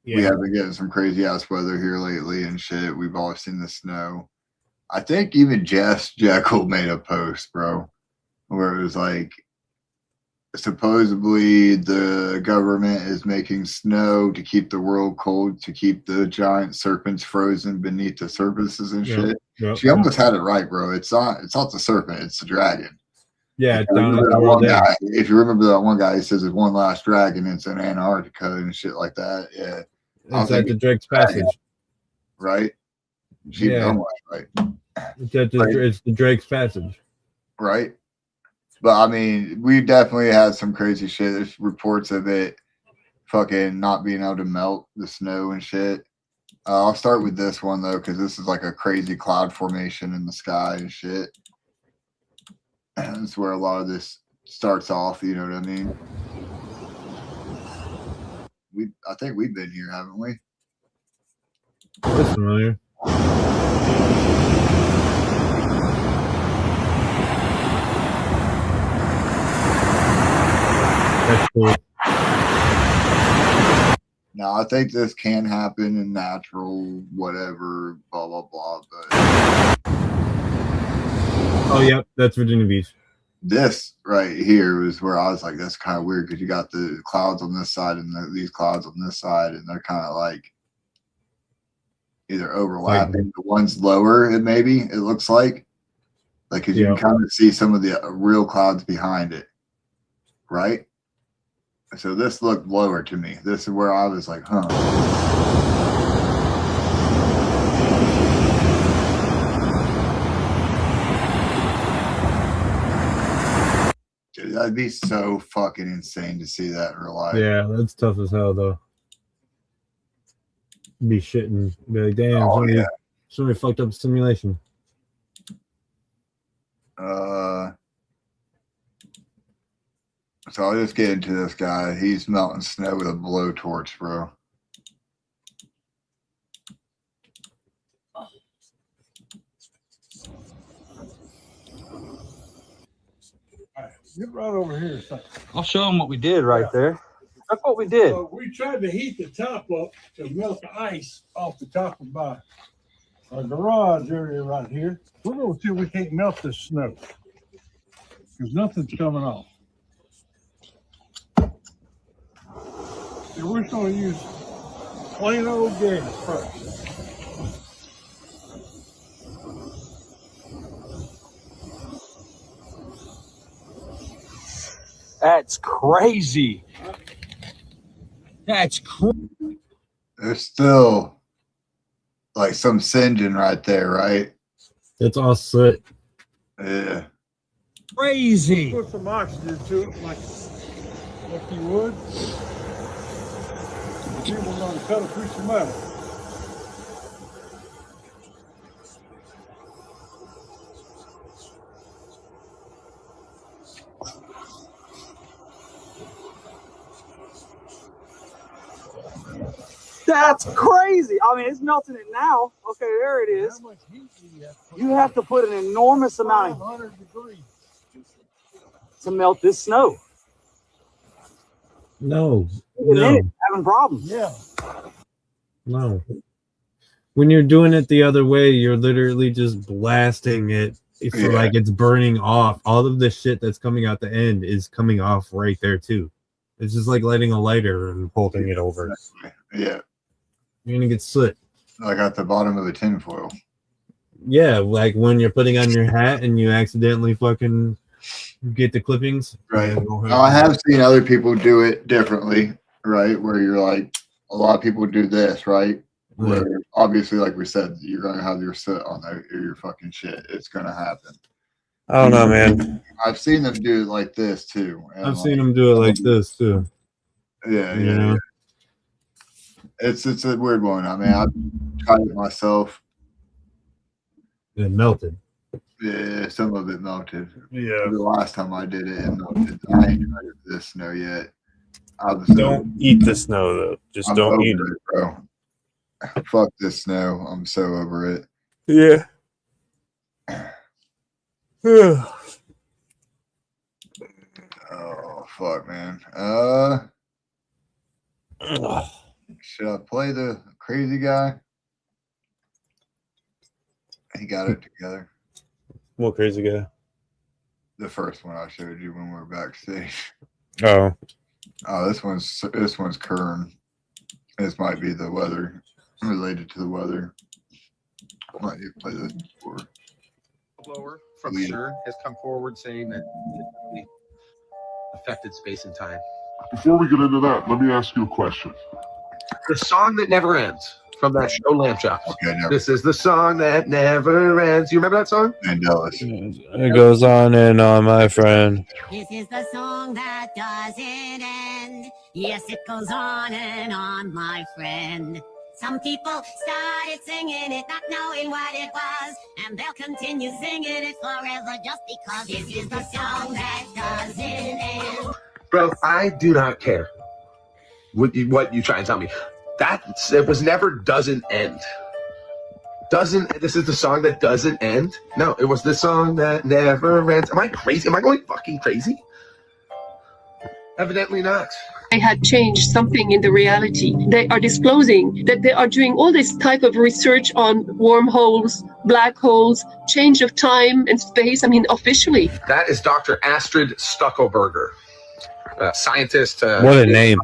[SPEAKER 1] we have been getting some crazy ass weather here lately and shit. We've all seen the snow. I think even Jess Jekyll made a post, bro, where it was like, supposedly the government is making snow to keep the world cold, to keep the giant serpents frozen beneath the surfaces and shit. She almost had it right, bro. It's not the serpent, it's the dragon.
[SPEAKER 2] Yeah,
[SPEAKER 1] If you remember that one guy, he says there's one last dragon, it's in Antarctica and shit like that. Yeah.
[SPEAKER 2] It's at the Drake's Passage.
[SPEAKER 1] Right? She was almost right.
[SPEAKER 2] It's the Drake's Passage.
[SPEAKER 1] Right? But I mean, we definitely had some crazy shit. There's reports of it fucking not being able to melt the snow and shit. I'll start with this one though, because this is like a crazy cloud formation in the sky and shit. And that's where a lot of this starts off, you know what I mean? I think we've been here, haven't we?
[SPEAKER 2] That's familiar. That's cool.
[SPEAKER 1] Now, I think this can happen in natural, whatever, blah, blah, blah. But
[SPEAKER 2] oh, yep, that's Virginia Beach.
[SPEAKER 1] This right here was where I was like, that's kind of weird because you got the clouds on this side and these clouds on this side, and they're kind of like either overlapping. The ones lower, it looks like because you can kind of see some of the real clouds behind it, right? So this looked lower to me. This is where I was like, huh. Dude, that'd be so fucking insane to see that in real life.
[SPEAKER 2] Yeah, that's tough as hell, though. Be shitting. Be like, damn, somebody fucked up the simulation.
[SPEAKER 1] So I'll just get into this guy. He's melting snow with a blowtorch, bro.
[SPEAKER 7] Get right over here.
[SPEAKER 10] I'll show them what we did right there. Look what we did.
[SPEAKER 7] We tried to heat the top up to melt the ice off the top of our garage area right here. We're going to see if we can't melt this snow because nothing's coming off. So we're going to use plain old gas first.
[SPEAKER 10] That's crazy. That's crazy.
[SPEAKER 1] There's still like some singeing right there, right?
[SPEAKER 2] It's all soot.
[SPEAKER 1] Yeah.
[SPEAKER 10] Crazy.
[SPEAKER 7] Put some oxygen to it like you would. Then we're going to cut a piece of metal.
[SPEAKER 10] That's crazy. I mean, it's melting it now. Okay, there it is. You have to put an enormous amount of heat to melt this snow.
[SPEAKER 2] No.
[SPEAKER 10] Having problems.
[SPEAKER 7] Yeah.
[SPEAKER 2] No. When you're doing it the other way, you're literally just blasting it. It's like it's burning off. All of the shit that's coming out the end is coming off right there too. It's just like lighting a lighter and holding it over.
[SPEAKER 1] Yeah.
[SPEAKER 2] You're gonna get soot.
[SPEAKER 1] Like at the bottom of a tinfoil.
[SPEAKER 2] Yeah, like when you're putting on your hat and you accidentally fucking get the clippings.
[SPEAKER 1] Right. I have seen other people do it differently, right? Where you're like, a lot of people do this, right? Where obviously, like we said, you're gonna have your sit on your fucking shit. It's gonna happen.
[SPEAKER 2] I don't know, man.
[SPEAKER 1] I've seen them do it like this too.
[SPEAKER 2] I've seen them do it like this too.
[SPEAKER 1] Yeah,
[SPEAKER 2] You
[SPEAKER 1] yeah,
[SPEAKER 2] know?
[SPEAKER 1] yeah. It's a weird one. I mean, I've tried it myself.
[SPEAKER 2] It melted.
[SPEAKER 1] Yeah, some of it melted.
[SPEAKER 2] Yeah.
[SPEAKER 1] The last time I did it, it melted. I ain't tried this snow yet.
[SPEAKER 2] Don't eat the snow though. Just
[SPEAKER 1] I'm
[SPEAKER 2] don't
[SPEAKER 1] over
[SPEAKER 2] eat
[SPEAKER 1] it, bro. Fuck this snow. I'm so over it.
[SPEAKER 2] Yeah.
[SPEAKER 1] Oh fuck, man. Should I play the crazy guy? He got it together.
[SPEAKER 2] What crazy guy?
[SPEAKER 1] The first one I showed you when we were backstage.
[SPEAKER 2] Oh.
[SPEAKER 1] Oh, this one's Kern. This might be the weather, related to the weather. I might need to play this before.
[SPEAKER 17] Blower from Sure has come forward saying that it affected space and time.
[SPEAKER 6] Before we get into that, let me ask you a question.
[SPEAKER 17] The song that never ends from that show Lamb Chops.
[SPEAKER 1] Okay,
[SPEAKER 17] This is the song that never ends. You remember that song?
[SPEAKER 1] Mandela's.
[SPEAKER 2] It goes on and on, my friend.
[SPEAKER 11] This is the song that doesn't end. Yes, it goes on and on, my friend. Some people started singing it, not knowing what it was, and they'll continue singing it forever just because this is the song that doesn't end.
[SPEAKER 17] Bro, I do not care what you try and tell me. It was never doesn't end. This is the song that doesn't end? No, it was the song that never ends. Am I crazy? Am I going fucking crazy? Evidently not.
[SPEAKER 13] They had changed something in the reality. They are disclosing that they are doing all this type of research on wormholes, black holes, change of time and space. I mean, officially.
[SPEAKER 17] That is Dr. Astrid Stuckelberger, a scientist.
[SPEAKER 2] What a name.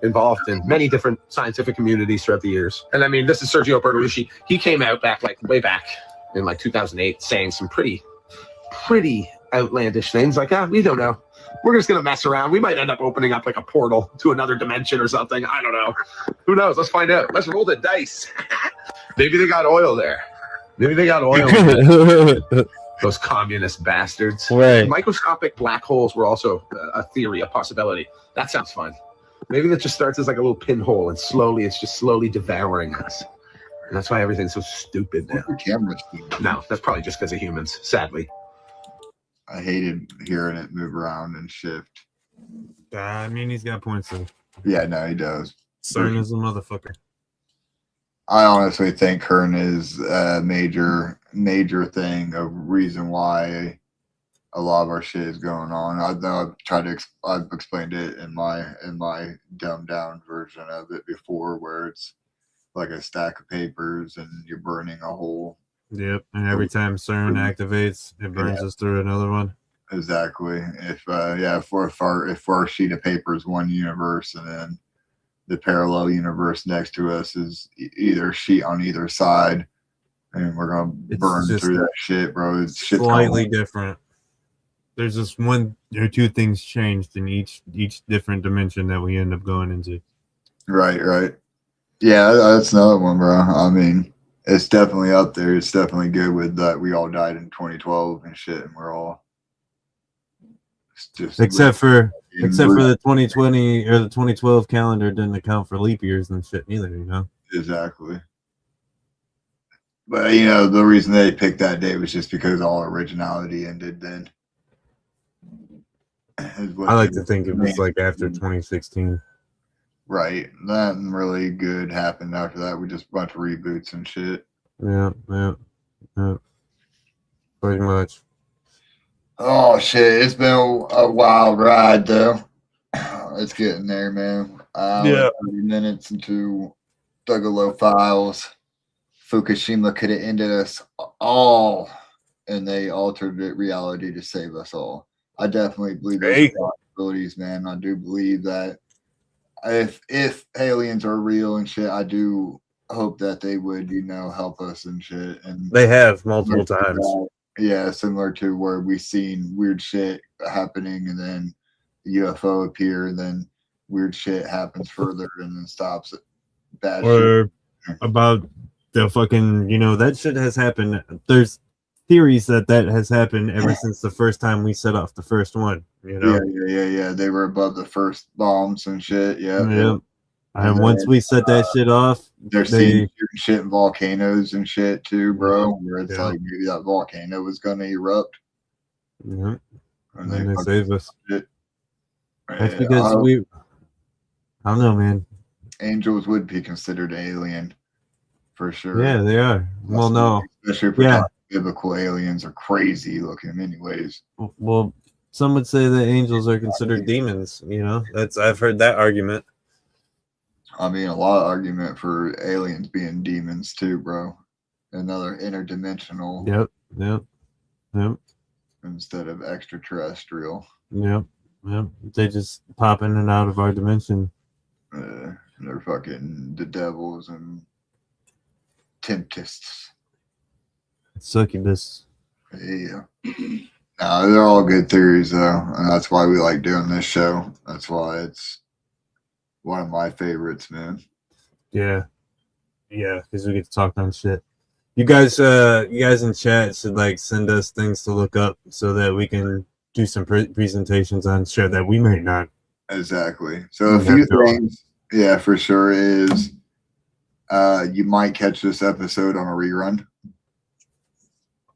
[SPEAKER 17] Involved in many different scientific communities throughout the years. And I mean, this is Sergio Bertolucci. He came out way back in 2008 saying some pretty outlandish things like, we don't know. We're just going to mess around. We might end up opening up like a portal to another dimension or something. I don't know. Who knows? Let's find out. Let's roll the dice. Maybe they got oil there. Those communist bastards.
[SPEAKER 2] Right.
[SPEAKER 17] Microscopic black holes were also a theory, a possibility. That sounds fun. Maybe that just starts as like a little pinhole and it's just slowly devouring us. And that's why everything's so stupid now. No, that's probably just because of humans, sadly.
[SPEAKER 1] I hated hearing it move around and shift.
[SPEAKER 2] I mean, he's got points though.
[SPEAKER 1] Yeah, no, he does.
[SPEAKER 2] CERN is a motherfucker.
[SPEAKER 1] I honestly think Kern is a major thing, a reason why a lot of our shit is going on. I've explained it in my dumbed down version of it before, where it's like a stack of papers and you're burning a hole.
[SPEAKER 2] Yep, and every time CERN activates, it burns us through another one.
[SPEAKER 1] Exactly. If our sheet of paper is one universe, and then the parallel universe next to us is either sheet on either side, and we're gonna burn through that shit, bro. It's
[SPEAKER 2] slightly different. There's just one or two things changed in each different dimension that we end up going into.
[SPEAKER 1] Right. Yeah, that's another one, bro. I mean, it's definitely up there. It's definitely good with that. We all died in 2012 and shit, and we're all just
[SPEAKER 2] except for the 2020 or the 2012 calendar didn't account for leap years and shit neither, you know.
[SPEAKER 1] Exactly. But the reason they picked that day was just because all originality ended then.
[SPEAKER 2] I like to think it was like after 2016.
[SPEAKER 1] Right. Nothing really good happened after that. We just a bunch of reboots and shit.
[SPEAKER 2] Yeah. Pretty much.
[SPEAKER 1] Oh shit! It's been a wild ride though. It's getting there, man. 30 minutes into Thuggalo files. Fukushima could have ended us all, and they altered reality to save us all. I definitely believe there's possibilities, man. I do believe that if aliens are real and shit, I do hope that they would, help us and shit. And
[SPEAKER 2] they have multiple times.
[SPEAKER 1] Yeah, similar to where we seen weird shit happening and then UFO appear and then weird shit happens further and then stops it. Bad shit.
[SPEAKER 2] Or about the fucking, that shit has happened. There's theories that has happened ever since the first time we set off the first one,
[SPEAKER 1] Yeah. They were above the first bombs and shit. Yeah.
[SPEAKER 2] And once we set that shit off,
[SPEAKER 1] they're seeing shit in volcanoes and shit too, bro. Where it's
[SPEAKER 2] Yeah.
[SPEAKER 1] like maybe that volcano was gonna erupt.
[SPEAKER 2] Yeah.
[SPEAKER 1] And
[SPEAKER 2] And they
[SPEAKER 1] fucking
[SPEAKER 2] save us.
[SPEAKER 1] shit.
[SPEAKER 2] That's
[SPEAKER 1] Yeah,
[SPEAKER 2] because I don't know, man.
[SPEAKER 1] angels would be considered alien for sure.
[SPEAKER 2] Yeah, they are. Well, no.
[SPEAKER 1] Especially if we're
[SPEAKER 2] Yeah.
[SPEAKER 1] talking biblical aliens are crazy looking anyways.
[SPEAKER 2] Well, some would say that angels are considered demons. I've heard that argument.
[SPEAKER 1] I mean, a lot of argument for aliens being demons too, bro. Another interdimensional
[SPEAKER 2] Yep.
[SPEAKER 1] instead of extraterrestrial.
[SPEAKER 2] Yep. They just pop in and out of our dimension.
[SPEAKER 1] They're fucking the devils and tempests.
[SPEAKER 2] Succubus.
[SPEAKER 1] Yeah. No, they're all good theories though, and that's why we like doing this show. That's why it's one of my favorites, man.
[SPEAKER 2] Yeah, because we get to talk on shit. You guys in chat should send us things to look up so that we can do some presentations on shit that we may not.
[SPEAKER 1] Exactly. So a few things, yeah, for sure is you might catch this episode on a rerun.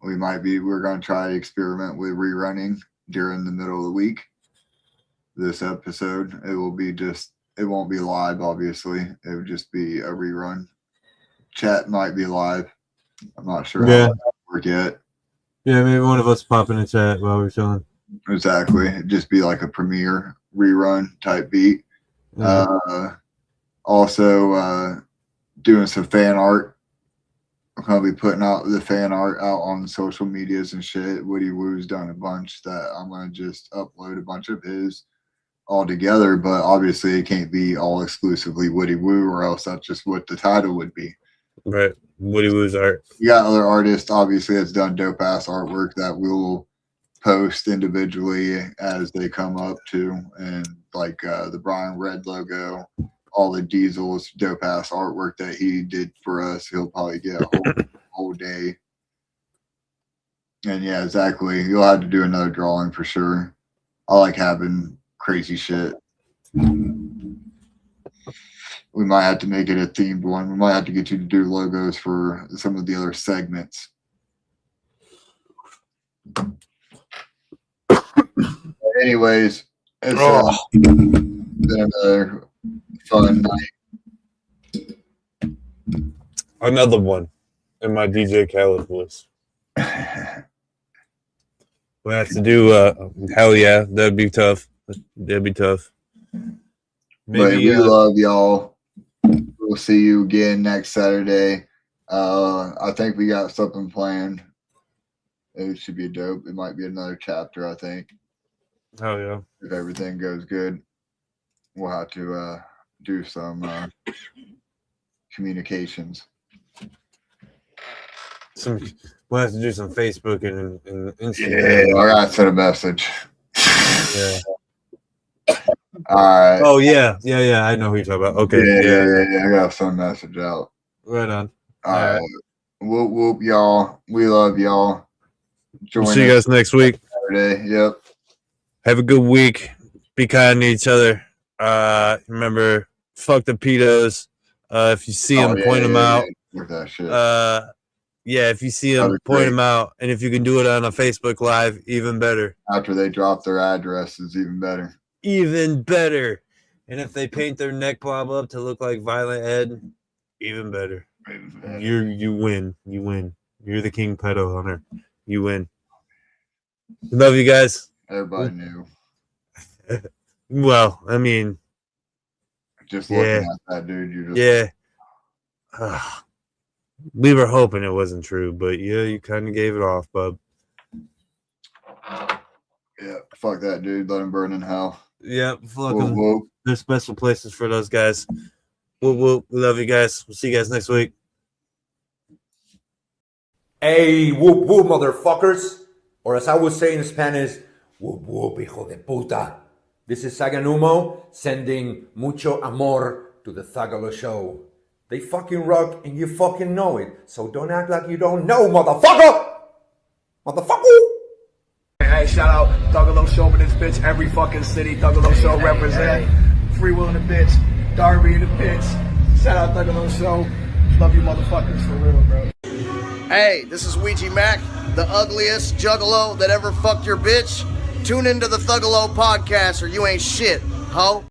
[SPEAKER 1] We're going to try to experiment with rerunning during the middle of the week. This episode, it won't be live, obviously. It would just be a rerun. Chat might be live. I'm not sure how that will work yet.
[SPEAKER 2] Yeah, maybe one of us pop in the chat while we're chilling.
[SPEAKER 1] Exactly. It'd just be like a premiere rerun type beat. Also, doing some fan art. I'm going to be putting out the fan art out on social medias and shit. Woody Woo's done a bunch that I'm going to just upload a bunch of his all together, but obviously it can't be all exclusively Woody Woo or else that's just what the title would be.
[SPEAKER 2] Right. Woody Woo's art.
[SPEAKER 1] You got other artists, obviously, that's done dope ass artwork that we'll post individually as they come up too. And the Brian Red logo, all the Diesel's dope ass artwork that he did for us, he'll probably get a whole day. And yeah, exactly. You'll have to do another drawing for sure. I like having crazy shit. We might have to make it a themed one. We might have to get you to do logos for some of the other segments. Anyways, it's been another fun night.
[SPEAKER 2] Another one in my DJ Khaled voice. We have to do hell yeah, that'd be tough. That'd be tough.
[SPEAKER 1] But we love y'all. We'll see you again next Saturday. I think we got something planned. It should be dope. It might be another chapter, I think.
[SPEAKER 2] Oh yeah.
[SPEAKER 1] If everything goes good, we'll have to do some communications.
[SPEAKER 2] We'll have to do some Facebook and Instagram.
[SPEAKER 1] Yeah, I gotta send a message.
[SPEAKER 2] Yeah.
[SPEAKER 1] All right.
[SPEAKER 2] Oh yeah. I know who you're talking about. Okay.
[SPEAKER 1] Yeah. I gotta send a message out.
[SPEAKER 2] Right on.
[SPEAKER 1] All right. Whoop whoop, y'all. We love y'all.
[SPEAKER 2] We'll see you guys next week.
[SPEAKER 1] Saturday. Yep.
[SPEAKER 2] Have a good week. Be kind to each other. Remember, fuck the pedos. If you see them, point them out.
[SPEAKER 1] With that shit.
[SPEAKER 2] If you see them, point them out. And if you can do it on a Facebook Live, even better.
[SPEAKER 1] After they drop their addresses, even better.
[SPEAKER 2] Even better. And if they paint their neck blob up to look like Violent Ed, even better. You win. You win. You're the king pedo hunter. You win. Love you guys.
[SPEAKER 1] Everybody knew.
[SPEAKER 2] Well, I mean,
[SPEAKER 1] just looking at that dude, you just
[SPEAKER 2] we were hoping it wasn't true, but yeah, you kind of gave it off, bub.
[SPEAKER 1] Yeah, fuck that dude. Let him burn in hell.
[SPEAKER 2] Yeah, fuck them. There's special places for those guys. We love you guys. We'll see you guys next week.
[SPEAKER 8] Hey, whoop whoop, motherfuckers. Or as I would say in Spanish, whoop whoop, hijo de puta. This is Saganumo sending mucho amor to the Thuggalo show. They fucking rock and you fucking know it. So don't act like you don't know, motherfucker! Motherfucker!
[SPEAKER 12] Hey, shout out Thuggalo show in this bitch. Every fucking city Thuggalo show represent. Free Will in the bitch. Darby in the bitch. Shout out Thuggalo show. Love you motherfuckers for real, bro.
[SPEAKER 14] Hey, this is Ouija Mac, the ugliest juggalo that ever fucked your bitch. Tune into the Thuggalo podcast or you ain't shit, ho.